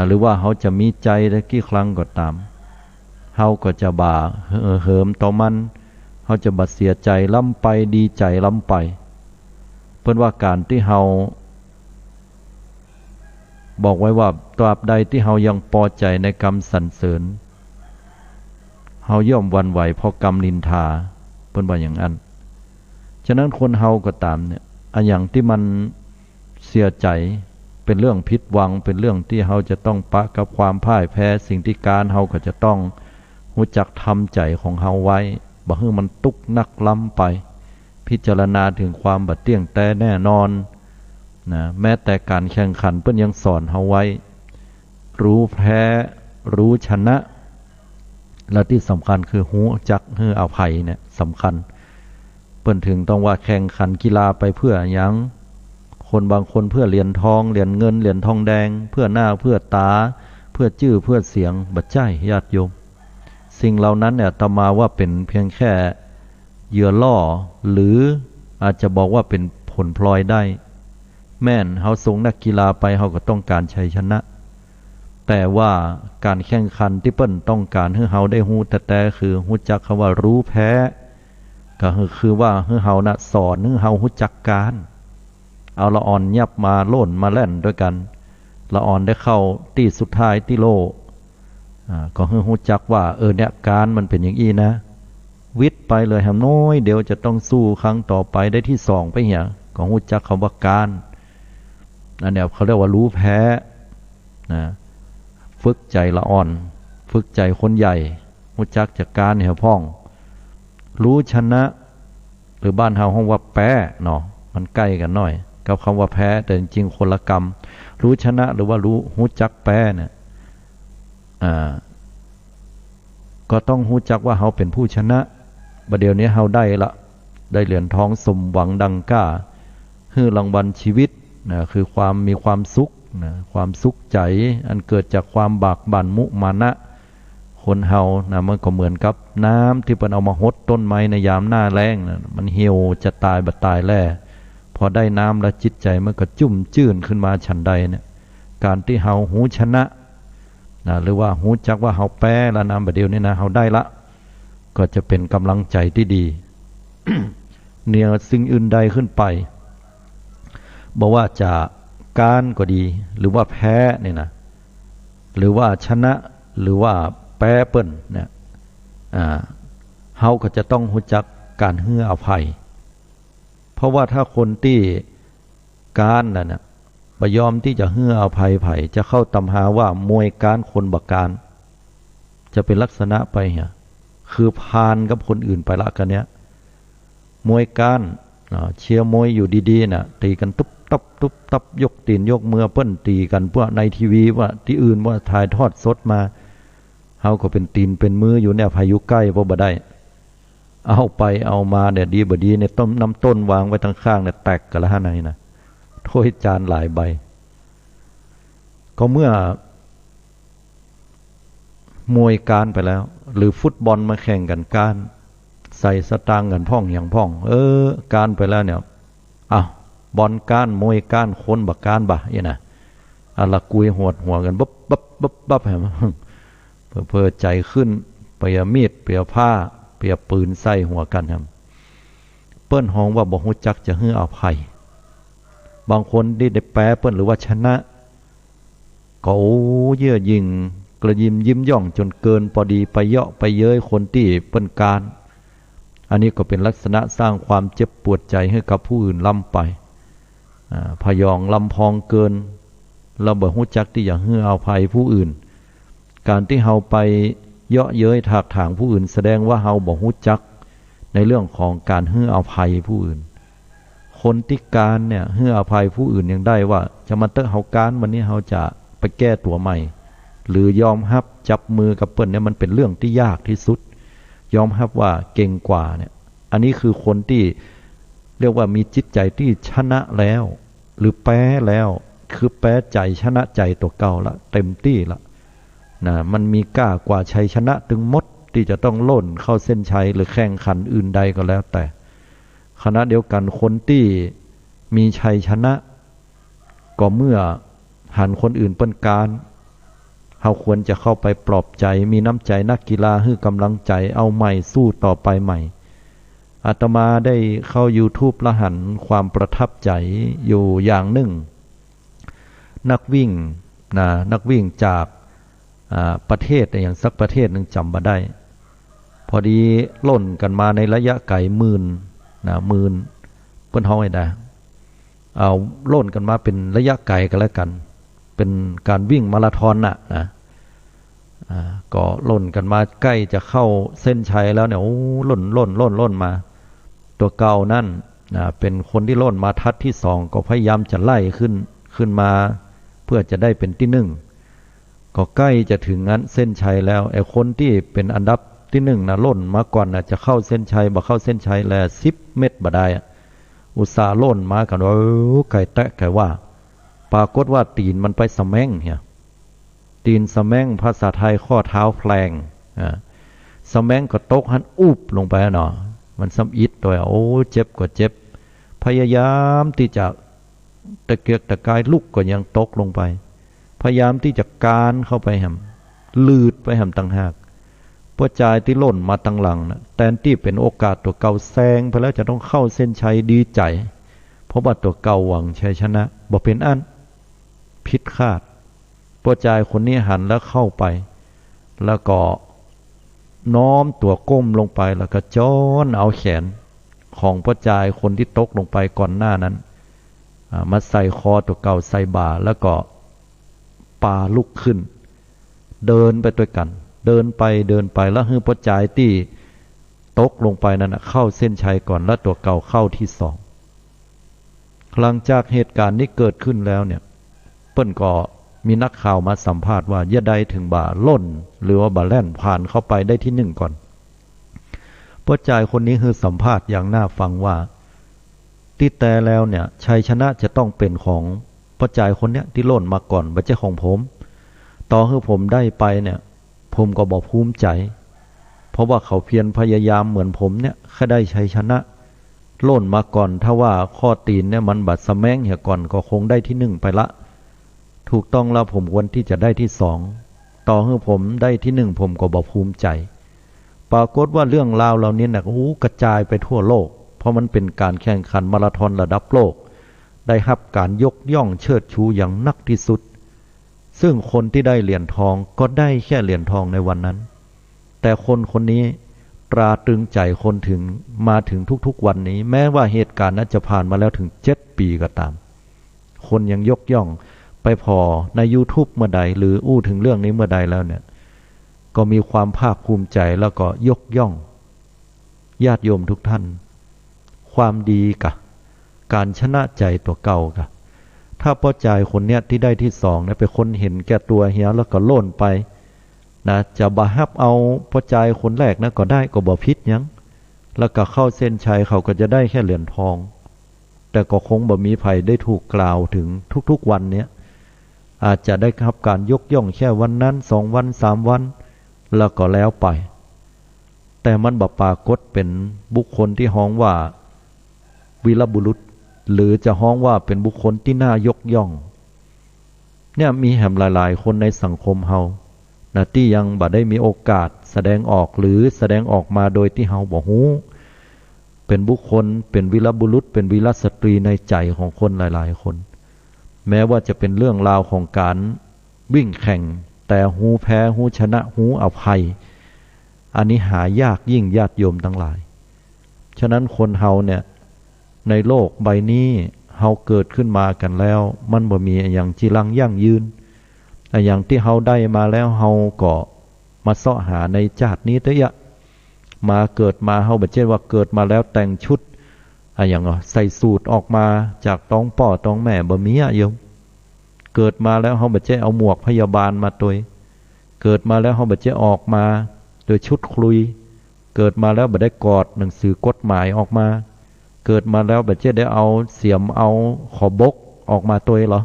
Speaker 1: หรือว่าเฮาจะมีใจได้กี่ครั้งก็ตามเฮาก็จะบ่าเหิมต่อมันเฮาจะบัดเสียใจล้ำไปดีใจล้ำไปเพิ่นว่าการที่เฮาบอกไว้ว่าตราบใดที่เฮายังพอใจในกรรมสรรเสริญเฮาย่อมหวั่นไหวเพราะกรรมนินทาเพิ่นว่าอย่างนั้นฉะนั้นคนเฮาก็ตามเนี่ยอันอย่างที่มันเสียใจเป็นเรื่องผิดหวังเป็นเรื่องที่เฮาจะต้องปะกับความพ่ายแพ้สิ่งที่การเฮาก็จะต้องรู้จักทำใจของเฮาไว้บ่ให้มันตุกนักล้ำไปพิจารณาถึงความบัดเที่ยงแต่แน่นอนนะแม้แต่การแข่งขันเพิ่นยังสอนเฮาไว้รู้แพ้รู้ชนะและที่สำคัญคือหูจักให้อภัยเนี่ยสำคัญเปิ้นถึงต้องว่าแข่งขันกีฬาไปเพื่อหยังคนบางคนเพื่อเหรียญทองเหรียญเงินเหรียญทองแดงเพื่อหน้าเพื่อตาเพื่อชื่อเพื่อเสียงบัดใจญาติโยมสิ่งเหล่านั้นเนี่ยตมาว่าเป็นเพียงแค่เหยื่อล่อหรืออาจจะบอกว่าเป็นผลพลอยได้แม่นเฮาส่งนักกีฬาไปเฮาก็ต้องการชัยชนะแต่ว่าการแข่งขันที่เปิ้นต้องการให้เฮาได้ฮู้แต่คือฮู้จักคำว่ารู้แพ้ก็คือว่าให้เฮาน่ะสอนให้เฮาฮู้จักการเอาละอ่อนยับมาโล่นมาแล่นด้วยกันละอ่อนได้เข้าที่สุดท้ายที่โลก็ให้ฮู้จักว่าเนี่ยการมันเป็นอย่างอี้นะวิทย์ไปเลยแฮมน้อยเดี๋ยวจะต้องสู้ครั้งต่อไปได้ที่2ไปเหี่ยก็ฮู้จักคำว่าการอันเนี้ยเขาเรียกว่ารู้แพ้นะฝึกใจละอ่อนฝึกใจคนใหญ่รู้จักจากการเหี่ยพ่องรู้ชนะหรือบ้านเฮาห้องว่าแพ้เนาะมันใกล้กันหน่อยกับคำว่าแพ้แต่จริงๆคนละกรรมรู้ชนะหรือว่ารู้จักแพ้เนี่ยก็ต้องรู้จักว่าเฮาเป็นผู้ชนะบัดเดี๋ยวนี้เฮาได้เหรียญทองสมหวังดังก้าคือรางวัลชีวิตนะคือความมีความสุขนะความสุขใจอันเกิดจากความบากบั่นมุมานะคนเฮานะมันก็เหมือนกับน้ำที่เพิ่นเอามาหดต้นไม้ในยามหน้าแล้งนะมันเหี่ยวจะตายบัดตายแล่พอได้น้ำแล้วจิตใจมันก็จุ่มจื่นขึ้นมาฉันใดเนี่ยการที่เฮาหูชนะหรือว่าหูจักว่าเฮาแพ้ละน้ำบัดเดียวนี้นะเฮาได้ละก็จะเป็นกำลังใจที่ดี เหนือสิ่งอื่นใดขึ้นไปบอกว่าจะการก็ดีหรือว่าแพ้เนี่ยนะหรือว่าชนะหรือว่าแพ้เปิ้นเนี่ยเฮาก็จะต้องรู้จักการให้อภัยเพราะว่าถ้าคนที่การน่ะนะบ่ยอมที่จะให้อภัยไผจะเข้าตำหาว่ามวยการคนบักการจะเป็นลักษณะไปเนี่ยคือพานกับคนอื่นไปละกันเนี้ยมวยการเชียร์มวยอยู่ดีๆน่ะตีกันตุ๊บตับยกตีนยกมือเปิ้นตีกันพวกในทีวีว่าที่อื่นว่าถ่ายทอดสดมาเฮาก็เป็นตีนเป็นมืออยู่เนี่ยพายุใกล้บ่ได้เอาไปเอามาเนี่ยดีบ่ดีเนี่ยต้มน้ำต้นวางไว้ทางข้างเนี่ยแตกกันละหาไหนนะถ้วยจานหลายใบก็เมื่อมวยการไปแล้วหรือฟุตบอลมาแข่งกันการใส่สตางค์กันพ่องอย่างพ่องการไปแล้วเนี่ยบอลก้านมวยก้านคนบักก้านบ่เนี่ยนะละกุยหัวกันบับแหมเพอใจขึ้นเปียมีดเปียผ้าเปียปืนใส่หัวกันครับเปิ้นห้องว่าบ่ฮู้จักจะให้อภัยบางคนได้แปรเปิ้นหรือว่าชนะก็เยื่อยิงกระยิมยิ้มย่องจนเกินพอดีไปเยาะไปเย้ยคนที่เปิ้นการอันนี้ก็เป็นลักษณะสร้างความเจ็บปวดใจให้กับผู้อื่นล้ำไปพยองลำพองเกินเราบ่ฮู้จักที่จะให้อภัยผู้อื่นการที่เฮาไปเยาะเย้ยถากถางผู้อื่นแสดงว่าเฮาบ่ฮู้จักในเรื่องของการให้อภัยผู้อื่นคนที่การเนี่ยให้อภัยผู้อื่นยังได้ว่าจะมาเตะเฮาการวันนี้เฮาจะไปแก้ตัวใหม่หรือยอมรับจับมือกับเปิ้นเนี่ยมันเป็นเรื่องที่ยากที่สุดยอมรับว่าเก่งกว่าเนี่ย อันนี้คือคนที่เรียกว่ามีจิตใจที่ชนะแล้วหรือแพ้แล้วคือแพ้ใจชนะใจตัวเก่าละเต็มที่ละนะมันมีกล้ากว่าชัยชนะถึงมดที่จะต้องล่นเข้าเส้นชัยหรือแข่งขันอื่นใดก็แล้วแต่ขณะเดียวกันคนที่มีชัยชนะก็เมื่อหันคนอื่นเป็นการเราควรจะเข้าไปปลอบใจมีน้ำใจนักกีฬาให้กำลังใจเอาใหม่สู้ต่อไปใหม่อาตมาได้เข้า YouTube ละหันความประทับใจอยู่อย่างหนึ่งนักวิ่งนะนักวิ่งจากประเทศอย่างสักประเทศหนึ่งจำมาได้พอดีล่นกันมาในระยะไกลหมื่นเปิ้นห้องไอ้นะเอาล่นกันมาเป็นระยะไกลกันแล้วกันเป็นการวิ่งมาราธอนนะก็ล่นกันมาใกล้จะเข้าเส้นชัยแล้วเนี่ยโอ้ล่นมาตัวเก่านั่นเป็นคนที่ล่นมาทัดที่สองก็พยายามจะไล่ขึ้นมาเพื่อจะได้เป็นที่หนึ่งก็ใกล้จะถึงงั้นเส้นชัยแล้วไอ้คนที่เป็นอันดับที่หนึ่งนะล่นมาก่อนนะจะเข้าเส้นชัยบ่เข้าเส้นชัยแล้ว10 เมตรบ่ได้อุตส่าห์ล่นมากันว่าไก่แตะไก่ว่าปรากฏว่าตีนมันไปสะแม่งเฮียตีนสะแม่งภาษาไทยข้อเท้าแพลงสะแม่งก็ตกหันอุบลงไปเนาะมันซ้ำอิดตัวโอ้เจ็บก็เจ็บพยายามที่จะตะเกียกตะกายลุกก็ยังตกลงไปพยายามที่จะการเข้าไปแหมลืดไปแหมต่างหากปัจจัยที่ล่นมาตั้งหลังนะแทนที่เป็นโอกาสตัวเก่าแซงไปแล้วจะต้องเข้าเส้นชัยดีใจเพราะว่าตัวเก่าหวังชัยชนะบ่เป็นอันผิดคาดปัจจัยคนนี้หันแล้วเข้าไปแล้วก็น้อมตัวก้มลงไปแล้วก็จ้อนเอาแขนของปัจจัยคนที่ตกลงไปก่อนหน้านั้นมาใส่คอตัวเก่าใส่บ่าแล้วก็ปาลุกขึ้นเดินไปด้วยกันเดินไปแล้วให้ปัจจัยที่ตกลงไปนั้นเข้าเส้นชัยก่อนแล้วตัวเก่าเข้าที่สองหลังจากเหตุการณ์นี้เกิดขึ้นแล้วเนี่ยเปิ้นก็มีนักข่าวมาสัมภาษณ์ว่าอย่าใดถึงบ่าล่นหรือว่าบ่าแล่นผ่านเข้าไปได้ที่หนึ่งก่อนปัจจัยคนนี้คือสัมภาษณ์อย่างน่าฟังว่าที่แต่แล้วเนี่ยชัยชนะจะต้องเป็นของปัจจัยคนเนี้ยที่ล่นมาก่อนไม่ใช่ของผมต่อให้ผมได้ไปเนี่ยผมก็บอกภูมิใจเพราะว่าเขาเพียรพยายามเหมือนผมเนี่ยแค่ได้ชัยชนะล่นมาก่อนถ้าว่าข้อตีนเนี่ยมันบัดสะแม้งเหี่ยก่อนก็คงได้ที่หนึ่งไปละถูกต้องแล้วผมควรที่จะได้ที่สองต่อให้ผมได้ที่หนึ่งผมก็บอกภูมิใจปรากฏว่าเรื่องราวเหล่านี้เนี่ยกระจายไปทั่วโลกเพราะมันเป็นการแข่งขันมาราธอนระดับโลกได้รับการยกย่องเชิดชูอย่างนักที่สุดซึ่งคนที่ได้เหรียญทองก็ได้แค่เหรียญทองในวันนั้นแต่คนคนนี้ตราตรึงใจคนถึงมาถึงทุกๆวันนี้แม้ว่าเหตุการณ์นั้นจะผ่านมาแล้วถึง7 ปีก็ตามคนยังยกย่องไปพอใน YouTube เมื่อใดหรืออู้ถึงเรื่องนี้เมื่อใดแล้วเนี่ยก็มีความภาคภูมิใจแล้วก็ยกย่องญาติโยมทุกท่านความดีกะการชนะใจตัวเก่ากะถ้าพ่อใจคนเนี้ยที่ได้ที่สองเนี่ยเป็นคนเห็นแก่ตัวเฮียแล้วก็โล่นไปนะจะบาฮับเอาพ่อใจคนแรกนะก็ได้ก็บ่ผิดยังแล้วก็เข้าเส้นชัยเขาก็จะได้แค่เหรียญทองแต่ก็คงบ่มีไผได้ถูกกล่าวถึงทุกๆวันเนี้ยอาจจะได้รับการยกย่องแค่วันนั้น2 วัน3 วันแล้วก็แล้วไปแต่มันบ่ปรากฏเป็นบุคคลที่ฮ้องว่าวีรบุรุษหรือจะฮ้องว่าเป็นบุคคลที่น่ายกย่องเนี่ยมีแห่มหลายๆคนในสังคมเฮานะที่ยังบ่ได้มีโอกาสแสดงออกหรือแสดงออกมาโดยที่เฮาบ่ฮู้เป็นบุคคลเป็นวีรบุรุษเป็นวีรสตรีในใจของคนหลายๆคนแม้ว่าจะเป็นเรื่องราวของการวิ่งแข่งแต่ฮู้แพ้ฮู้ชนะฮู้อภัยอันนี้หายากยิ่งญาติโยมทั้งหลายฉะนั้นคนเฮาเนี่ยในโลกใบนี้เฮาเกิดขึ้นมากันแล้วมันบ่มีอย่างจีรังยั่งยืนอย่างที่เฮาได้มาแล้วเฮาก็มาเสาะหาในชาตินี้เถอะมาเกิดมาเฮาบ่ใช่ว่าเกิดมาแล้วแต่งชุดอย่างใส่สูทออกมาจากท้องพ่อท้องแม่บ่มีโยมเกิดมาแล้วเฮาบ่ใช่เอาหมวกพยาบาลมาตัวเกิดมาแล้วเฮาบ่ใช่ออกมาโดยชุดคลุย เกิดมาแล้วบ่ได้กอดหนังสือกฎหมายออกมาเกิดมาแล้วบ่ได้เอาเสียมเอาขอบกออกมาตัวเหรอ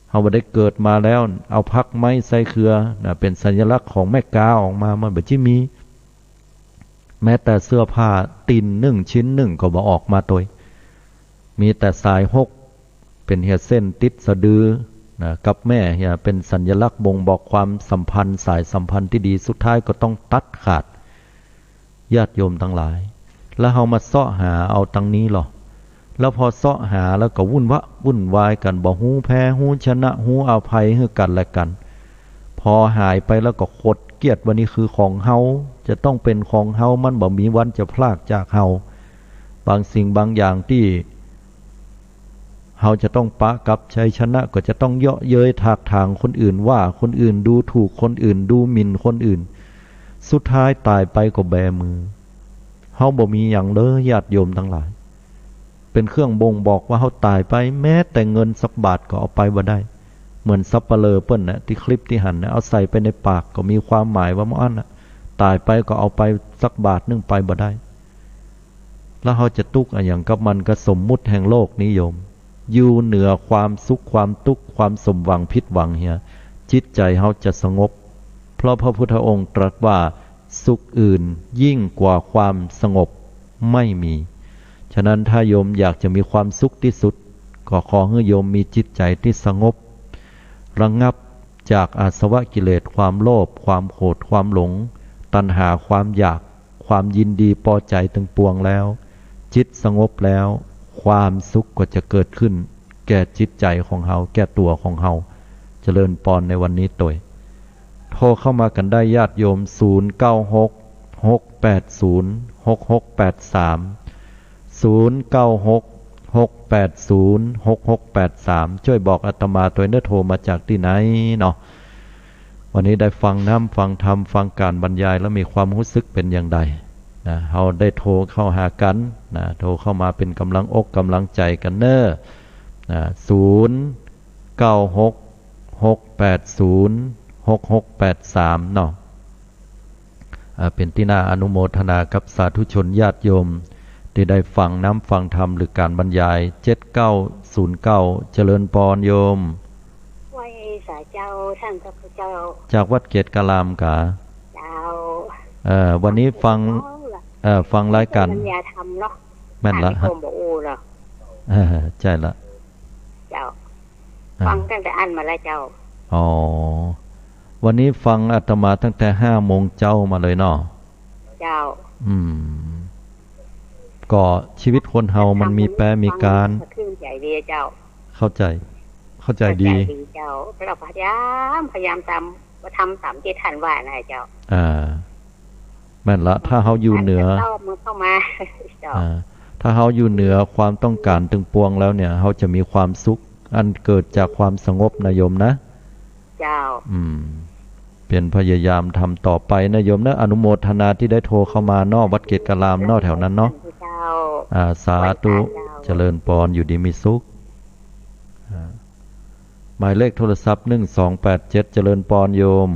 Speaker 1: เฮาบ่ได้เกิดมาแล้วเอาพักไม้ใส่เครือนะเป็นสัญลักษณ์ของแม่กาออกมามันบ่จิมีแม้แต่เสื้อผ้าติน1ชิ้น1ก็บ่ออกมาตัวมีแต่สายหกเป็นเหียเส้นติดสะดือนะกับแม่เหียเป็นสัญลักษณ์บ่งบอกความสัมพันธ์สายสัมพันธ์ที่ดีสุดท้ายก็ต้องตัดขาดญาติโยมทั้งหลายแล้วเฮามาเสาะหาเอาตังนี้หรอแล้วพอเสาะหาแล้วก็วุ่นวายกันบ่ฮู้แพ้ฮู้ชนะฮู้อภัยให้กันและกันพอหายไปแล้วก็คดเกลียดว่านี่คือของเฮาจะต้องเป็นของเฮามันบ่มีวันจะพลากจากเฮาบางสิ่งบางอย่างที่เฮาจะต้องปะกับชัยชนะก็จะต้องเยาะเย้ยถากถางคนอื่นว่าคนอื่นดูถูกคนอื่นดูหมิ่นคนอื่นสุดท้ายตายไปก็แบมือเฮาบ่มีหยังเลยญาติโยมทั้งหลายเป็นเครื่องบ่งบอกว่าเฮาตายไปแม้แต่เงินสักบาทก็เอาไปบ่ได้เหมือนสัปเหร่อเปิ้นน่ะที่คลิปที่หันน่ะเอาใส่ไปในปากก็มีความหมายว่ามันน่ะตายไปก็เอาไปสักบาทนึงไปบ่ได้แล้วเฮาจะทุกข์อะหยังกับมันก็สมมุติแห่งโลกนิยมอยู่เหนือความสุขความทุกข์ความสมหวังผิดหวังเฮียจิตใจเฮาจะสงบเพราะพระพุทธองค์ตรัสว่าสุขอื่นยิ่งกว่าความสงบไม่มีฉะนั้นถ้าโยมอยากจะมีความสุขที่สุดก็ขอให้โยมมีจิตใจที่สงบระงับจากอาสวะกิเลสความโลภความโกรธความหลงตัณหาความอยากความยินดีพอใจทั้งปวงแล้วจิตสงบแล้วความสุขก็จะเกิดขึ้นแก่จิตใจของเฮาแก่ตัวของเฮาเจริญปอนในวันนี้ตัวโทรเข้ามากันได้ญาติโยม0966806683 0966806683ช่วยบอกอาตมาตัวเนื้อโทรมาจากที่ไหนเนาะวันนี้ได้ฟังน้ำฟังธรรมฟังการบรรยายแล้วมีความรู้สึกเป็นอย่างไรนะเราได้โทรเข้าหากันนะโทรเข้ามาเป็นกำลังอกกำลังใจกันเนอะนะ0966806683เนาะเป็นที่น่าอนุโมทนากับสาธุชนญาติโยมที่ได้ฟังน้ำฟังธรรมหรือการบรรยาย7909เจริญพรโยม
Speaker 2: ไหว้สาเจ้าท่านพระพุทธเจ้า
Speaker 1: จากวัดเกตกะลามกา
Speaker 2: เจ้า
Speaker 1: วันนี้ฟังรายการ
Speaker 2: บรรยายธรรมเนาะ
Speaker 1: แม่นละฮะใช่ละ
Speaker 2: เจ้าฟังตั้งแต่อันมาแล้วเจ้า
Speaker 1: อ๋อวันนี้ฟังอาตมาตั้งแต่5 โมงเจ้ามาเลยเนาะ
Speaker 2: เจ้า
Speaker 1: ก็ชีวิตคนเฮามันมีแปรมีการ
Speaker 2: ขึ้นใจดีเจ้า
Speaker 1: เข้าใจดี
Speaker 2: เจ้าเราพยายามทำตามที่ท่านว่านะเจ้า
Speaker 1: แม่นละถ้าเฮาอยู่เหนือ
Speaker 2: เข้ามาเจ้า
Speaker 1: ถ้าเฮาอยู่เหนือความต้องการตึงปวงแล้วเนี่ยเฮาจะมีความสุขอันเกิดจากความสงบนะโยมนะ
Speaker 2: เจ้า
Speaker 1: เปลี่ยนพยายามทำต่อไปนะโยมนะอนุโมทนาที่ได้โทรเข้ามานอกวัดเกตกะลามนอกแถวนั้นเนาะสาธุเจริญพรอยู่ดีมีสุขหมายเลขโทรศัพท์1287เจริญพรโยม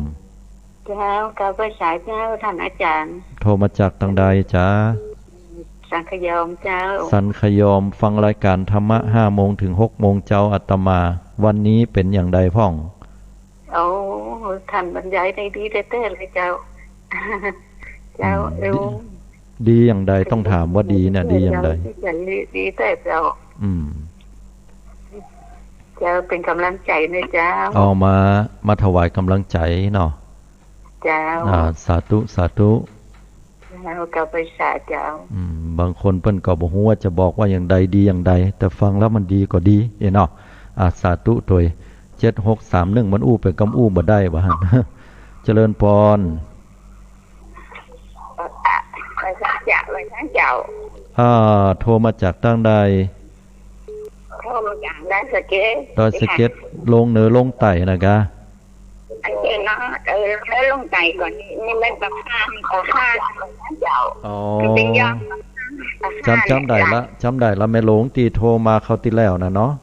Speaker 2: เจ้ากับภาษาเจ้าท่านอาจารย์
Speaker 1: โทรมาจากทางใดจ้า
Speaker 2: สันขยอมเจ้า
Speaker 1: สันขยอมฟังรายการธรรมะ5 โมงถึง6 โมงเจ้าอาตมาวันนี้เป็นอย่างใดพ่อง
Speaker 2: ท่านบรรยายได้ดีเต้ๆเลยเจ้า
Speaker 1: ดีอย่างใดต้องถามว่าดีเนี่ยดีอย่างใด
Speaker 2: ดีแต่เจ้าเจ้าเป็นกำลังใจนะเจ้า
Speaker 1: เอามาถวายกำลังใจเนาะ
Speaker 2: เจ้า
Speaker 1: สาธุ
Speaker 2: แล้วกับไปสาเจ้า
Speaker 1: บางคนเปิ้นก็บ่ฮู้ว่าจะบอกว่าอย่างใดดีอย่างใดแต่ฟังแล้วมันดีก็ดีเนาะสาธุโดย7631มันอู้เป็นกำอู้บ่ได้ว่าหั่นเจริญพร
Speaker 2: ไปทางเจ้า
Speaker 1: โทรมาจากทางใด
Speaker 2: โทรมาจากดอยสะเก็ด
Speaker 1: ลงเหนือลงใต้นะกะ
Speaker 2: อันนี้เนาะแล้วลงใต้ก่อนนี่มันประพานเจ้าเป็นยอด
Speaker 1: จำได้ละแม่หลงตีโทรมาเขาติแล้วนะเนาะ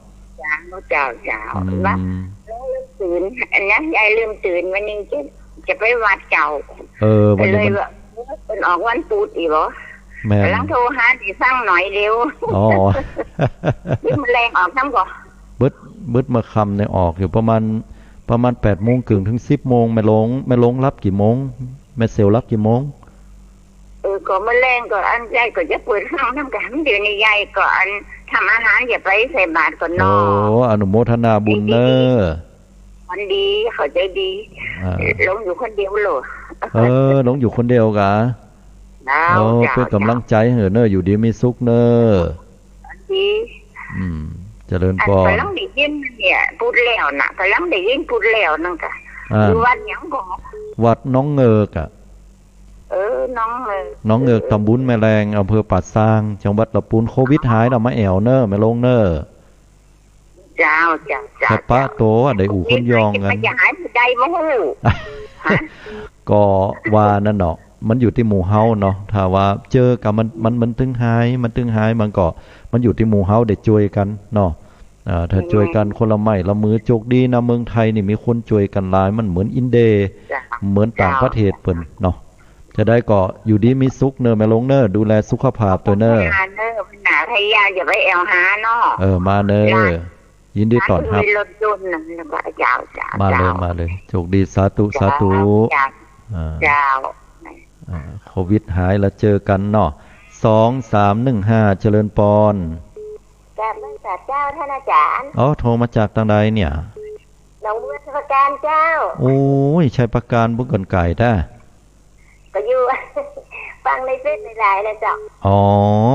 Speaker 2: เจ้าแล้วตื่นอันนี้ยายลืมตื่นวันนึงจะไปวัดเจ้าเลย เป็นออกวันพุธอีกเหรอ
Speaker 1: แม่
Speaker 2: กำลังโทรหาที่สั่งหน่อยเร็ว
Speaker 1: อ๋อ
Speaker 2: นี่มันแรงออกทั้งก่อ
Speaker 1: บึดมาคำในออกอยู่ประมาณ8 โมงครึ่งถึง10 โมงแม่ลงรับกี่โมงแม่เซลรับกี่โมง
Speaker 2: ก็มาแรงก็อันใหญ่ก็จะเปิดห้องทำกันเดี๋ยวนี้ใหญ่ก็อันทำอาหารอย่าไปใส่บาตรก่อนนอน
Speaker 1: โอ้อนุโมทนาบุญเนอ
Speaker 2: มันดีเขาใจดีลงอยู่คนเดียวเลย
Speaker 1: ลงอยู่คนเดียวกะเป็นกำลังใจเหอะเนออยู่ดีมีสุขเนอ
Speaker 2: ดี
Speaker 1: เจริญพร
Speaker 2: กำลังได้ยินเนี่ยพูดแล้วนะกำลังได้ยินพูดแล้วนั่นกะอยู่วัดยังก็
Speaker 1: วัดน้องเงอกะ
Speaker 2: น้
Speaker 1: องเงอกตำบุญแม่แรงอำเภอป่าซางจังหวัดลำพูนโควิดหายเรามาแอวเนอแม่ลงเนอ
Speaker 2: เจ้า
Speaker 1: แต่ป้าโตได้อู่คนยองกัน
Speaker 2: จะหายใจบ่ฮู้
Speaker 1: ก็ว่านั่นเนาะมันอยู่ที่หมู่เฮาเนาะถ้าว่าเจอกับมันตึงหายมันก็มันอยู่ที่หมู่เฮาได้ช่วยกันเนาะถ้าช่วยกันคนละไม้ละมือโจกดีนะเมืองไทยนี่มีคนช่วยกันหลายมันเหมือนอินเดียเหมือนต่างประเทศเปิ้นเนาะจะได้ก็อยู่ดีมีสุขเนอแม่ลงเนอดูแลสุขภาพตัวเนอ
Speaker 2: หนาพยายามอย่าไปแอวหาเนาะ
Speaker 1: มาเนอยินดีต้อนรับ
Speaker 2: รถยนต์นั่นก็ยาว
Speaker 1: มาเลยโชคดีสาธุเจ้าโควิดหายแล้วเจอกันเนาะ2315เจริญปอน
Speaker 2: จากบ้านเจ้าท่านอาจารย์
Speaker 1: โทรมาจากทางใดเนี่ย
Speaker 2: หนองบัวประการเจ้า
Speaker 1: โอ้ยใช้ประการบุญเกินไก่ได้
Speaker 2: ก็อยู่ฟังในเฟซในไลน์นะเจ้า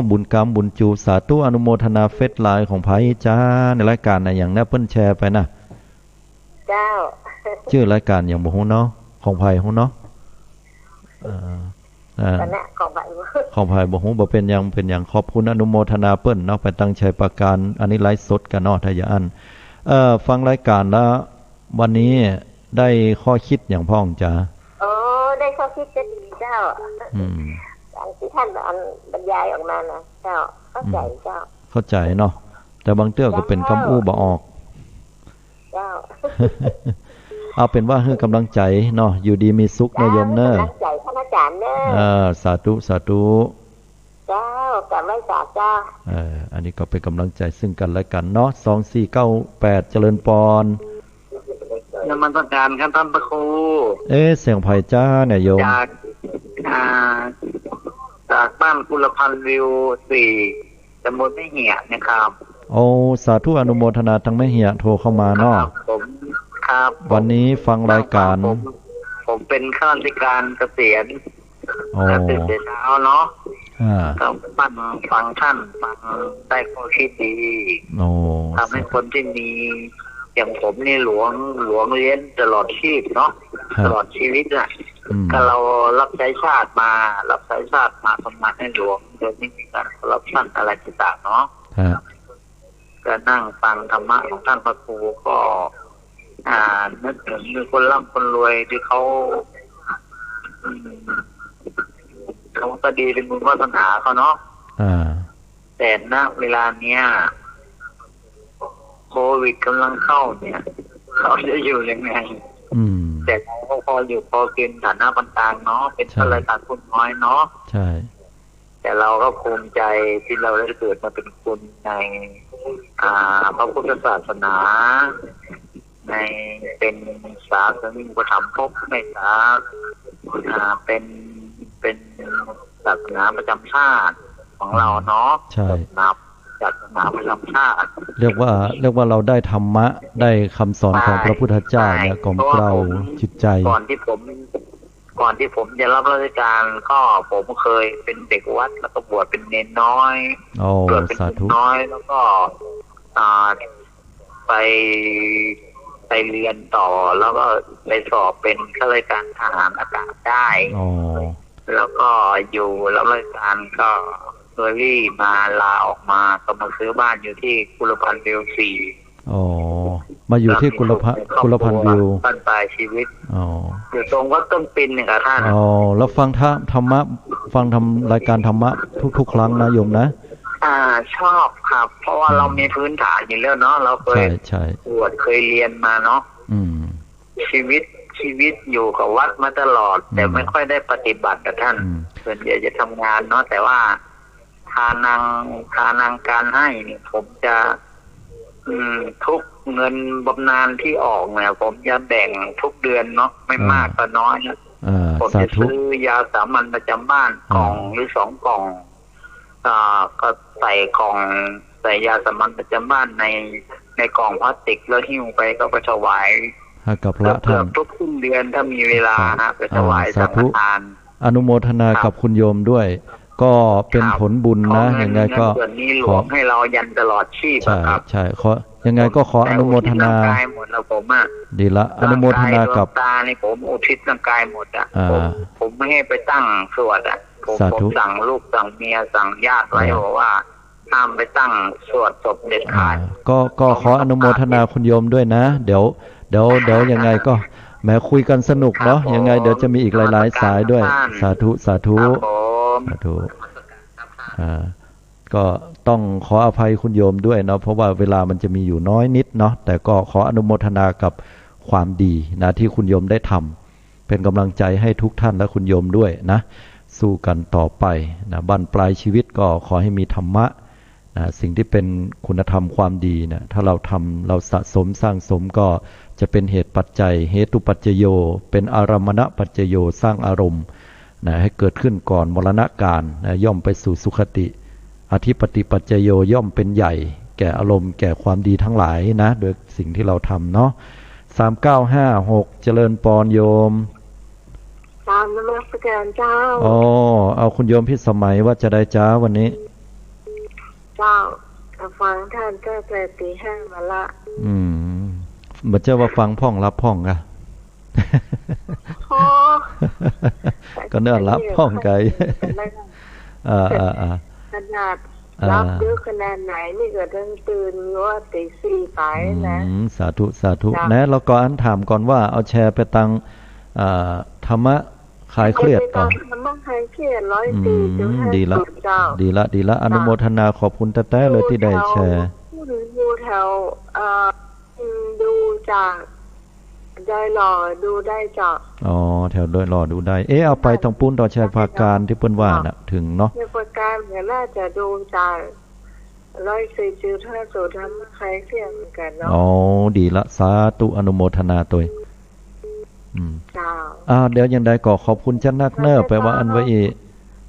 Speaker 1: บุญกรรมบุญจูสาธุอนุโมทนาเฟซไลน์ของไผจ้าในรายการน่ะอย่างนี้เปิ้นแชร์ไปนะ
Speaker 2: เจ้า
Speaker 1: ชื่อรายการอย่างบ่ฮู้เนาะของไผฮู้เนาะของไผบ่ฮู้บ่เป็นหยังขอบคุณอนุโมทนาเปิ้นเนาะไปตั้งใจประการอันนี้ไลฟ์สดกันเนาะถ้าอย่าอันฟังรายการแล้ววันนี้ได้ข้อคิดอย่างพ้องจ้า
Speaker 2: ได้ข้อคิดจะดีเจ้าอย่างที่ท่านบรรยายออกมานะเจ้าเข้าใจเจ้า
Speaker 1: เข้าใจเนาะแต่บางเตื้อก็เป็นคำอู้บ่ออก
Speaker 2: เจ้า
Speaker 1: เอาเป็นว่าให้กำลังใจเนาะอยู่ดีมีสุขนะโยมเนอะ
Speaker 2: กำลังใจท่านอาจารย์เนอะ
Speaker 1: สาธุ
Speaker 2: เจ้ากลับไว้สาเจ้า
Speaker 1: อันนี้ก็เป็นกำลังใจซึ่งกันและกันเนาะ2498เจริญปอน
Speaker 3: นมัสการครับท่านพระครู
Speaker 1: เสียงไผ่จ้าเนี่ยโยม
Speaker 3: จากบ้านกุลพันธ์วิว4ตำบลแม่เหี่ยนะครับ
Speaker 1: สาธุอนุโมทนาทั้งแม่เหี่ยโทรเข้ามาเนาะ
Speaker 3: ผมครับ
Speaker 1: วันนี้ฟังรายการ
Speaker 3: ผมเป็นข้าราชการเกษียณตื่นเช้าเนาะก็ฟังท่านฟังได้ข้อคิดดีทำให้คนที่มีอย่างผมนี่หลวงเลี้ยงตลอดชีพเนาะตลอดชีวิตอ่ะถ้าเรารับใช้ชาติมาทำงานให้หลวงโดยไม่มีการคอร์รัปชันอะไรต่างๆเนาะก็นั่งฟังธรรมะของท่านพระครูก็นึกถึงมีคนร่ำคนรวยที่เขาก็ดีเป็นบุญวาสนาเขาเนาะแต่ณเวลาเนี้ยโควิดกำลังเข้าเนี่ยเขาจะอยู่ยังไงแต่เราก็พออยู่พอกินฐานะปานกลางเนาะเป็นข้าราชการคนน้อยเนาะ
Speaker 1: ใช่
Speaker 3: แต่เราก็ภูมิใจที่เราได้เกิดมาเป็นคนในพระพุทธศาสนาในเป็นศาสนิกอุปถัมภ์ในศาเป็นศาสนาประจำชาติของเราเนาะ
Speaker 1: ใช่
Speaker 3: ศาสนาประจำชาติ
Speaker 1: เรียกว่าเราได้ธรรมะได้คำสอนของพระพุทธเจ้าเนี่ยกล่อมเกลาจิตใจ
Speaker 3: ก่อนที่ผมจะรับราชการก็ผมเคยเป็นเด็กวัดแล้วก็บวชเป็นเนนน้อย
Speaker 1: บวชเป็นเนน
Speaker 3: น้อยแล้วก็ไปเรียนต่อแล้วก็ไปสอบเป็นข้าราชการทหารอากาศได้แล้วก็อยู่รับราชการก็เคอรี่มาลาออกมาก็มาซื้อบ้านอยู่ที่กุลพันธ์วิว
Speaker 1: มาอยู่ที่กุลพันธ์วิว
Speaker 3: บ้านปลายชีวิตอยู่ตรงวัดต้นปินเนี่ยครับท่าน
Speaker 1: แล้วฟังธรรมะฟังทำรายการธรรมะทุกครั้งนะโยมนะ
Speaker 3: ชอบครับเพราะว่าเรามีพื้นฐานอยู่แล้วเนาะเราเคยบวชเคยเรียนมาเนาะชีวิต ชีวิตอยู่กับวัดมาตลอดแต่ไม่ค่อยได้ปฏิบัติกับท่านส่วนใหญ่จะทำงานเนาะแต่ว่าทานังการให้นี่ผมจะทุกเงินบำนาญที่ออกเนี่ยผมจะแบ่งทุกเดือนเนาะไม่มากก็น้อยนะผมจะซื้อยาสามัญประจำบ้านกล่องหรือ2 กล่องก็ใส่กล่องใส่ยาสามัญประจำบ้านในกล่องพลาสติกแล้วหิ้วไปก็ไปถวาย
Speaker 1: กับพระท่าน
Speaker 3: ทุกสิ้นเดือนถ้ามีเวลาไปถวายสังฆทาน
Speaker 1: อนุโมทนากับคุณโยมด้วยก็เป็นผลบุญนะยังไงก็
Speaker 3: ขอให้เรายันตลอดชีพครับ
Speaker 1: ใช่ขอยังไงก็ขออนุโมทนาดีละอนุโมทนากับ
Speaker 3: ตาในผมอุทิศร่างกายหมดผมไม่ให้ไปตั้งสวดผมสั่งลูกสั่งเมียสั่งญาติไว้ว่าห้ามไปตั้งสวดศพเด็ดขาด
Speaker 1: ก็ขออนุโมทนาคุณโยมด้วยนะเดี๋ยวยังไงก็แม้คุยกันสนุกเนาะยังไงเดี๋ยวจะมีอีกหลายๆสายด้วยสาธุสาธุก็ต้องขออภัยคุณโยมด้วยเนาะเพราะว่าเวลามันจะมีอยู่น้อยนิดเนาะแต่ก็ขออนุโมทนากับความดีนะที่คุณโยมได้ทำเป็นกำลังใจให้ทุกท่านและคุณโยมด้วยนะสู้กันต่อไปนะบั้นปลายชีวิตก็ขอให้มีธรรมะนะสิ่งที่เป็นคุณธรรมความดีนะถ้าเราทำเราสะสมสร้างสมก็จะเป็นเหตุปัจจัยเหตุปัจจโยเป็นอารมณปัจจโยสร้างอารมณ์นะให้เกิดขึ้นก่อนมรณะกาลนะย่อมไปสู่สุคติอธิปติปัจจโยย่อมเป็นใหญ่แก่อารมณ์แก่ความดีทั้งหลายนะโดยสิ่งที่เราทำเนาะ3956เจริญปรโยม
Speaker 2: ตามนมัสการเจ้า
Speaker 1: เอาคุณโยมพิสมัยว่าจะได้จ้าวันนี้
Speaker 2: เจ้าฟังท่านก็แต่ตี 5มาละ
Speaker 1: เหมือนเจ้าว่าฟังพ่องรับพ่องอะก็เนื้อรับพ่องไกล
Speaker 2: ขนาดรับเยอะขนาดไหนนี่ก็ต้องตื่นว่าตี 4ไปนะ
Speaker 1: สาธุสาธุนะเราก็อันถามก่อนว่าเอาแชร์ไปตังธรรมะคลายเครียดก่อน
Speaker 2: ธรรมะคลายเครียด100 ปี
Speaker 1: ดีละอนุโมทนาขอบคุณแท้ๆเลยที่ได้แชร์
Speaker 2: อยู่แถวดูจากได้หล่อดูได้จาก
Speaker 1: แถวโดยหล่อดูได้เอาไปทางปุ้นต่อชัยภาการที่เปิ้นว่าน่ะถึงเนาะ
Speaker 2: ชัยภาการเนี่ยน่าจะดูจาก104จุด5ธรรมะคลายเครียดเหมือนกันเนาะ
Speaker 1: ดีละสาธุอนุโมทนาตัวเดี๋ยวยังได้ก็ขอบคุณจันนักเนอร์ไปว่าอันไว้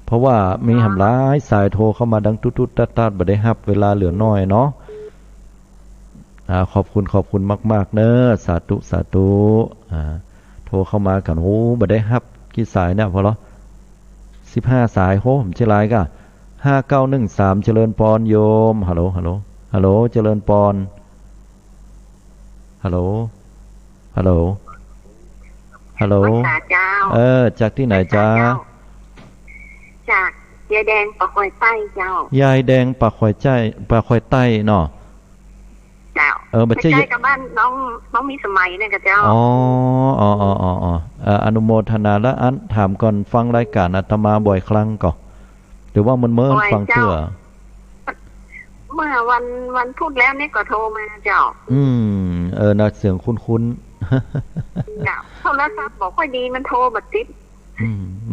Speaker 1: เพราะว่ามีหำร้ายสายโทรเข้ามาดังตุ๊ดๆตัดๆบ่ได้รับเวลาเหลือน้อยเนาะขอบคุณมากๆเนอะสาธุสาธุโทรเข้ามากันโหบ่ได้รับกี่สายเนี่ยพอเหรอ15 สายโหผมเชื่อหลายก็5913เจริญปรโยมฮัลโหลเจริญปรฮัลโหลจากที่ไหนจ้า
Speaker 2: จากยายแดงปากคอยใต้เจ้าย
Speaker 1: ายแดงปากคอยใต้เนาะ
Speaker 2: เจ้าไม่ใช่กับบ้านน้องมีสมัยเนี่ยกับเจ้า
Speaker 1: อนุโมทนาและอันถามก่อนฟังรายการอาตมาบ่อยครั้งก่อนหรือว่ามันเมื่อฟังเชื่อ
Speaker 2: เมื่อวันพูดแล้วนี่ก็โทรมาเจ้า
Speaker 1: น่าเสียงคุ้น
Speaker 2: โทรศัพท์บอกว่าดีมันโทรบัดติด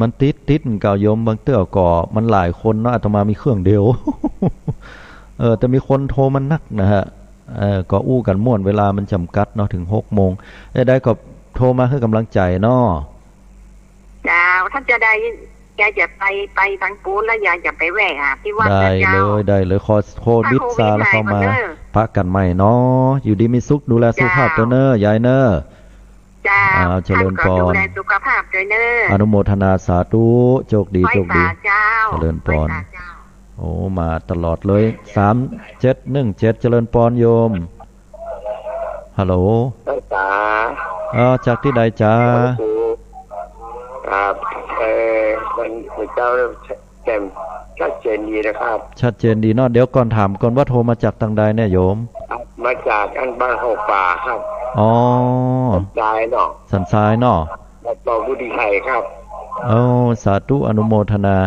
Speaker 1: มันติดเก่าโยมบางเตื้อก่อมันหลายคนเนาะอาตมามีเครื่องเดียวแต่มีคนโทรมันนักนะฮะก็อู้กันม่วนเวลามันจำกัดเนาะถึง6 โมงได้ก็โทรมาให้กำลังใจเนาะ
Speaker 2: จ้าถ้าจะได้แกจะไปทางปูนแล้วอย่าไปแหวกที่วัด
Speaker 1: ได้เลยขอโคดิษซาแล้วเข้ามาพักกันใหม่เนาะอยู่ดีมีสุขดูแลสุขภาพตัวเนอะยายเนอะเจริญพรดูแลสุขภาพด้วยเนอะอนุโมทนาสาธุโชคดีเจริญพรมาตลอดเลย3717เจริญปรโยมฮัลโหลจากที่ใดจ้า
Speaker 3: ครับมันเจ้าแจ่มชัดเจนดีนะครับ
Speaker 1: ชัดเจนดีเนาะเดี๋ยวก่อนถามก่อนว่าโทรมาจากทางใดเนี่ยโยม
Speaker 3: มาจากอันบ้าน6 ป่าครับซ้ายเนาะ
Speaker 1: สันซ้ายเนาะ
Speaker 3: บอกบุรีไทยครับ
Speaker 1: สาธุอนุโมทนา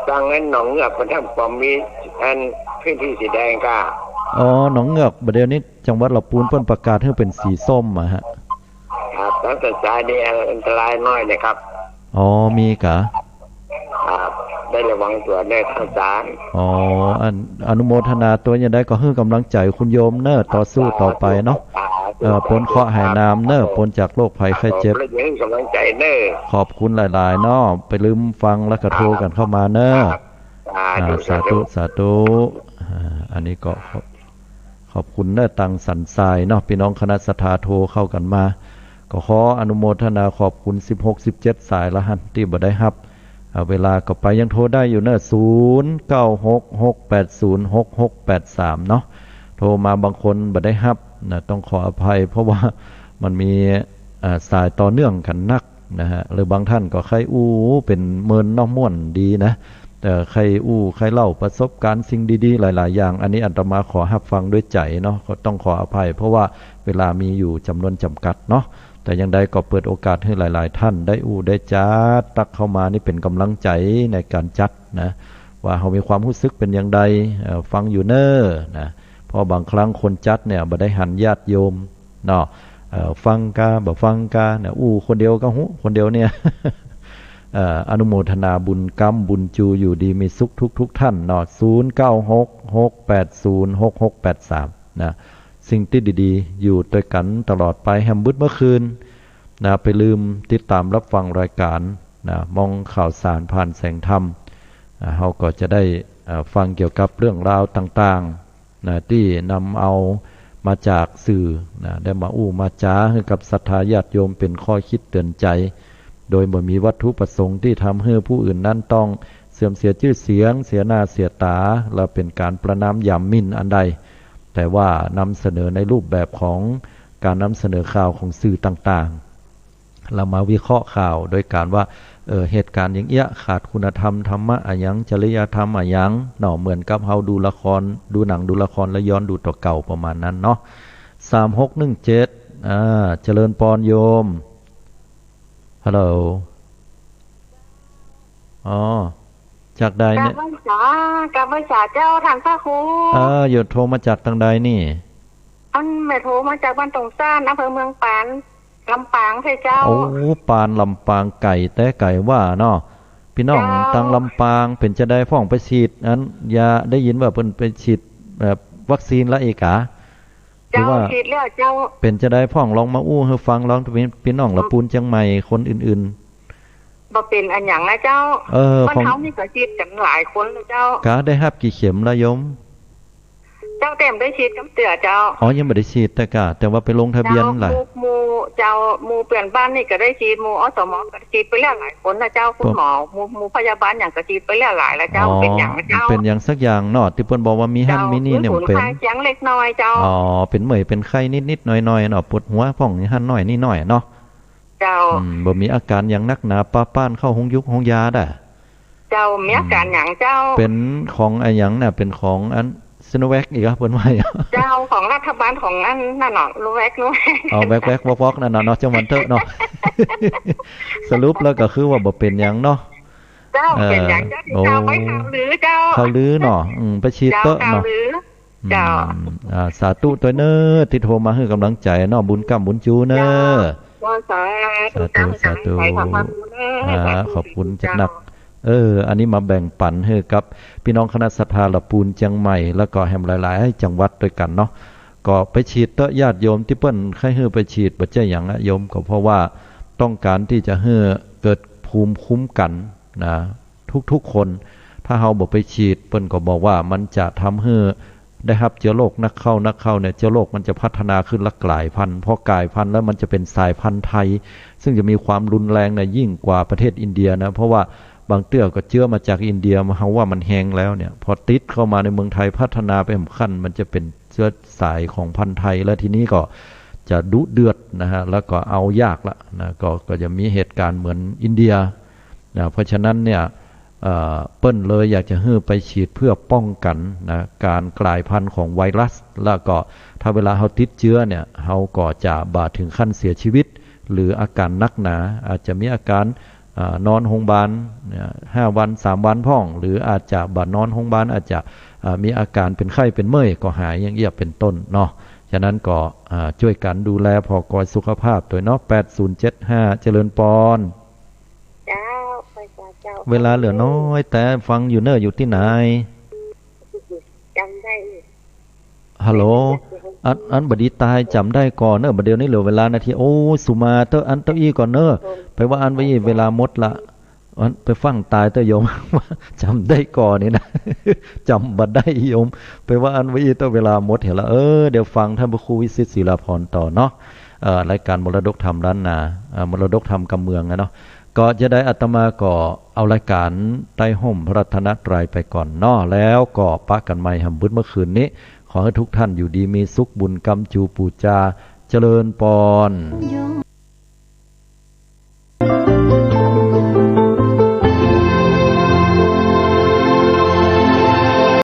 Speaker 3: ตั้งนั้นหนองเงือกมันทำความมีอันพื้นที่สีแดงก้า
Speaker 1: หนองเงือกประเดี๋ยวนี้จังหวัดลำพูนเพิ่นประกาศให้เป็นสีส้มฮะ
Speaker 3: ตั้งแต่สายนี่อันตรายน้อยเลยครับ
Speaker 1: อ๋อมีกะ
Speaker 3: ครับได้ระวังตัวได้ข้าวสาร
Speaker 1: อ๋ออนุโมทนาตัวยังได้ก็ให้กำลังใจคุณโยมเนอะต่อสู้ต่อไปเนาะปนเคราะห์หายน้ำเนอะปนจากโรคภัยไข้เจ็บ
Speaker 3: กำลังใจเนอะ
Speaker 1: ขอบคุณหลายๆเนาะไปลืมฟังแล้วก็โทรกันเข้ามาเนอะสาธุสาธุอันนี้ก็ขอบคุณเนอะตังสันทรายเนาะพี่น้องคณะศรัทธาโทรเข้ากันมาก็ขออนุโมทนาขอบคุณ16-17สายละหันที่บ่ได้รับเวลาก็ไปยังโทรได้อยู่เนอะ0966806683เนาะโทรมาบางคนบ่ได้รับนะต้องขออภัยเพราะว่ามันมีสายต่อเนื่องกันนักนะฮะหรือบางท่านก็ใครเป็นเมินน้องม่วนดีนะแต่ใครเล่าประสบการณ์สิ่งดีๆหลายๆอย่างอันนี้อาตมาขอรับฟังด้วยใจเนาะก็ต้องขออภัยเพราะว่าเวลามีอยู่จำนวนจำกัดเนาะแต่ยังใดก็เปิดโอกาสให้หลายๆท่านได้จัดตักเข้ามานี่เป็นกำลังใจในการจัดนะว่าเขามีความรู้สึกเป็นอย่างไรฟังอยู่เนอนะพอบางครั้งคนจัดเนี่ยบ่ได้หันญาติโยมเนาะฟังกาบ่ฟังกาเนี่ยคนเดียวก็คนเดียวเนี่ยอนุโมทนาบุญกรรมบุญจูอยู่ดีมีสุขทุกท่านเนาะ0966806683นะสิ่งที่ดีๆอยู่ด้วยกันตลอดไปแฮมบึดเมื่อคืนนะไปลืมติดตามรับฟังรายการนะมองข่าวสารผ่านแสงธรรมเราก็จะได้ฟังเกี่ยวกับเรื่องราวต่างๆนะที่นำเอามาจากสื่อนะได้มามาจ้าให้กับศรัทธาญาติโยมเป็นข้อคิดเตือนใจโดยบ่มีวัตถุประสงค์ที่ทำให้ผู้อื่นนั้นต้องเสื่อมเสียชื่อเสียงเสียหน้าเสียตาและเป็นการประณามหย่ำหมิ่นอันใดแต่ว่านำเสนอในรูปแบบของการนำเสนอข่าวของสื่อต่างๆเรามาวิเคราะห์ข่าวโดยการว่าเหตุการณ์อย่างเอี้ยขาดคุณธรรมธรรมะอะยังจริยธรรมอะยังเนาะเหมือนกับเฮาดูละครดูหนังดูละครแล้วย้อนดูตัวเก่าประมาณนั้นเนาะ3617เจริญปอนโยมฮัลโหลอ๋อจากใดเนี่ย
Speaker 2: กับภาษาเจ้าทางพระครู
Speaker 1: อยู่โทรมาจากทางใดนี่
Speaker 2: แม่โทรมาจากบ้านตรงซ่านอำเภอเมืองปานลำปางใช่เจ้า
Speaker 1: โอ้ปานลำปางไก่แต่ไก่ว่าเนาะพี่น้องตังลำปางเป็นจะได้ฟ้องไปฉีดนั้นอย่าได้ยินว่าเพิ่นไปฉีดแบบวัคซีนละเอกา
Speaker 2: หรือว่าฉีดแล้วเจ้า
Speaker 1: เป็นจะได้ฟ้องลองมาให้ฟังลองพี่น้องละปูนจังใหม่คนอื่น
Speaker 2: ๆบ่เป็นอันหยังนะเจ้าคนเฮานี่ก็ฉีดกันหลายคนเลยเจ้าก
Speaker 1: ะได้รับกี่เข็มละโยม
Speaker 2: เจ้าเต็มได้ฉีดกำเตือเจ้า
Speaker 1: ยังไม่ได้ฉีดแต่ว่าไปลงทะเบียนหลาย
Speaker 2: เจ้าหมู่เปลี่ยนบ้านนี่ก็ได้ฉีดหมู่อสมก็ฉีดไปแล้วหลายคนนะเจ้าคุณหมอหมู่พยาบาลอย่างก็ฉีดไปแล้วหลายแล้วเจ้าเป็นอย่างนะเจ้า
Speaker 1: เป็นอย่างสักอย่างเนาะที่เพิ่นบอกว่ามีหั่นมีนี่เนี่ยเป็น
Speaker 2: เสียงเล็กน้อยเจ้า
Speaker 1: เป็นเหมยเป็นไข้นิดๆหน่อยๆเนาะปวดหัวพ่องนี่หั่นน้อยนี่น้อยเนาะ
Speaker 2: เจ้า
Speaker 1: บ่มีอาการอย่างนักหนาป้านเข้าห้องยาได้
Speaker 2: เจ้ามีอาการอย่างเจ้า
Speaker 1: เป็นของไอ้หยังน่ะเป็นของอันซิโนแวคอีกครับเพิ่นว่า
Speaker 2: เจ้าของรัฐบาลของอันนั่นเนาะลูแวค
Speaker 1: แวกวอกนั่นเนาะจังหวัดเถอะเนาะสรุปแล้วก็คือว่าบ่เป็นหยังเนาะ
Speaker 2: เจ้าเป็นหยังเจ้าไปข่าวลือเจ้า
Speaker 1: ข่าวลือเนาะไปฉีดเตอะเนาะ
Speaker 2: เจ้า
Speaker 1: สาธุตัวเน้อที่โทรมาให้กำลังใจเนาะบุญกรรมบุญจูเน้อสาธุขอบคุณจักนักอันนี้มาแบ่งปันให้กับพี่น้องคณะศรัทธาละปูนเชียงใหม่แล้วก็แห่งหลายๆให้จังหวัดด้วยกันเนาะก็ไปฉีดเตอะญาติโยมที่เปิ้นให้ไปฉีดบ่ใช่หยังนะโยมก็เพราะว่าต้องการที่จะให้เกิดภูมิคุ้มกันนะทุกๆคนถ้าเฮาบ่ไปฉีดเปิ้นก็บอกว่ามันจะทำให้ได้รับเชื้อโรคนักเข้าเนี่ยเชื้อโรคมันจะพัฒนาขึ้นและกลายพันธุ์พอกลายพันธุ์แล้วมันจะเป็นสายพันธุ์ไทยซึ่งจะมีความรุนแรงยิ่งกว่าประเทศอินเดียนะเพราะว่าบางเตื้อก็เชื้อมาจากอินเดียมาเฮาว่ามันแห้งแล้วเนี่ยพอติดเข้ามาในเมืองไทยพัฒนาไปถึงขั้นมันจะเป็นเชื้อสายของพันธุ์ไทยแล้วทีนี้ก็จะดุเดือดนะฮะแล้วก็เอายากละนะก็จะมีเหตุการณ์เหมือนอินเดียนะเพราะฉะนั้นเนี่ยเปิ้นเลยอยากจะให้ไปฉีดเพื่อป้องกันนะการกลายพันธุ์ของไวรัสแล้วก็ถ้าเวลาเฮาติดเชื้อเนี่ยเฮาก็จะบาดถึงขั้นเสียชีวิตหรืออาการนักหนาอาจจะมีอาการนอนโรงพยาบาล5 วัน 3 วันพ่องหรืออาจจะบาดนอนโรงพยาบาลอาจจะมีอาการเป็นไข้เป็นเมื่อยก็หายอย่างเงี้ยเป็นต้นเนาะ ฉะนั้นก็ช่วยกันดูแลพอกอยสุขภาพตัวเนาะ8075เจริญปอน
Speaker 2: เจ้าไปเจ้า
Speaker 1: เวลาเหลือน้อยแต่ฟังอยู่เนออยู่ที่ไหน
Speaker 2: จำได้
Speaker 1: ฮัลโหลอันบดีตายจำได้ก่อนเนอะบัดเดี๋ยวนี้เหลือเวลานาทีโอ้สุมาเตออันเต้าอี้ก่อนเนอะไปว่าอันไว้เวลาหมดละอันไปฟังตายเตอโยมจำได้ก่อนนี่นะจำบัดได้โยมไปว่าอันไว้เตอเวลาหมดเห็นละเดี๋ยวฟังท่านพระครูวิสิตศิลาภรณ์ต่อเนาะรายการมรดกธรรมล้านนามรดกธรรมกำเมืองนะเนาะก็จะได้อาตมาก็เอารายการใต้ห่มพระรัตนตรัยไปก่อนเนาะแล้วก็ปะกันใหม่หำบึ้ดเมื่อคืนนี้ขอให้ทุกท่านอยู่ดีมีสุขบุญกำจูปูจาเจริญปอน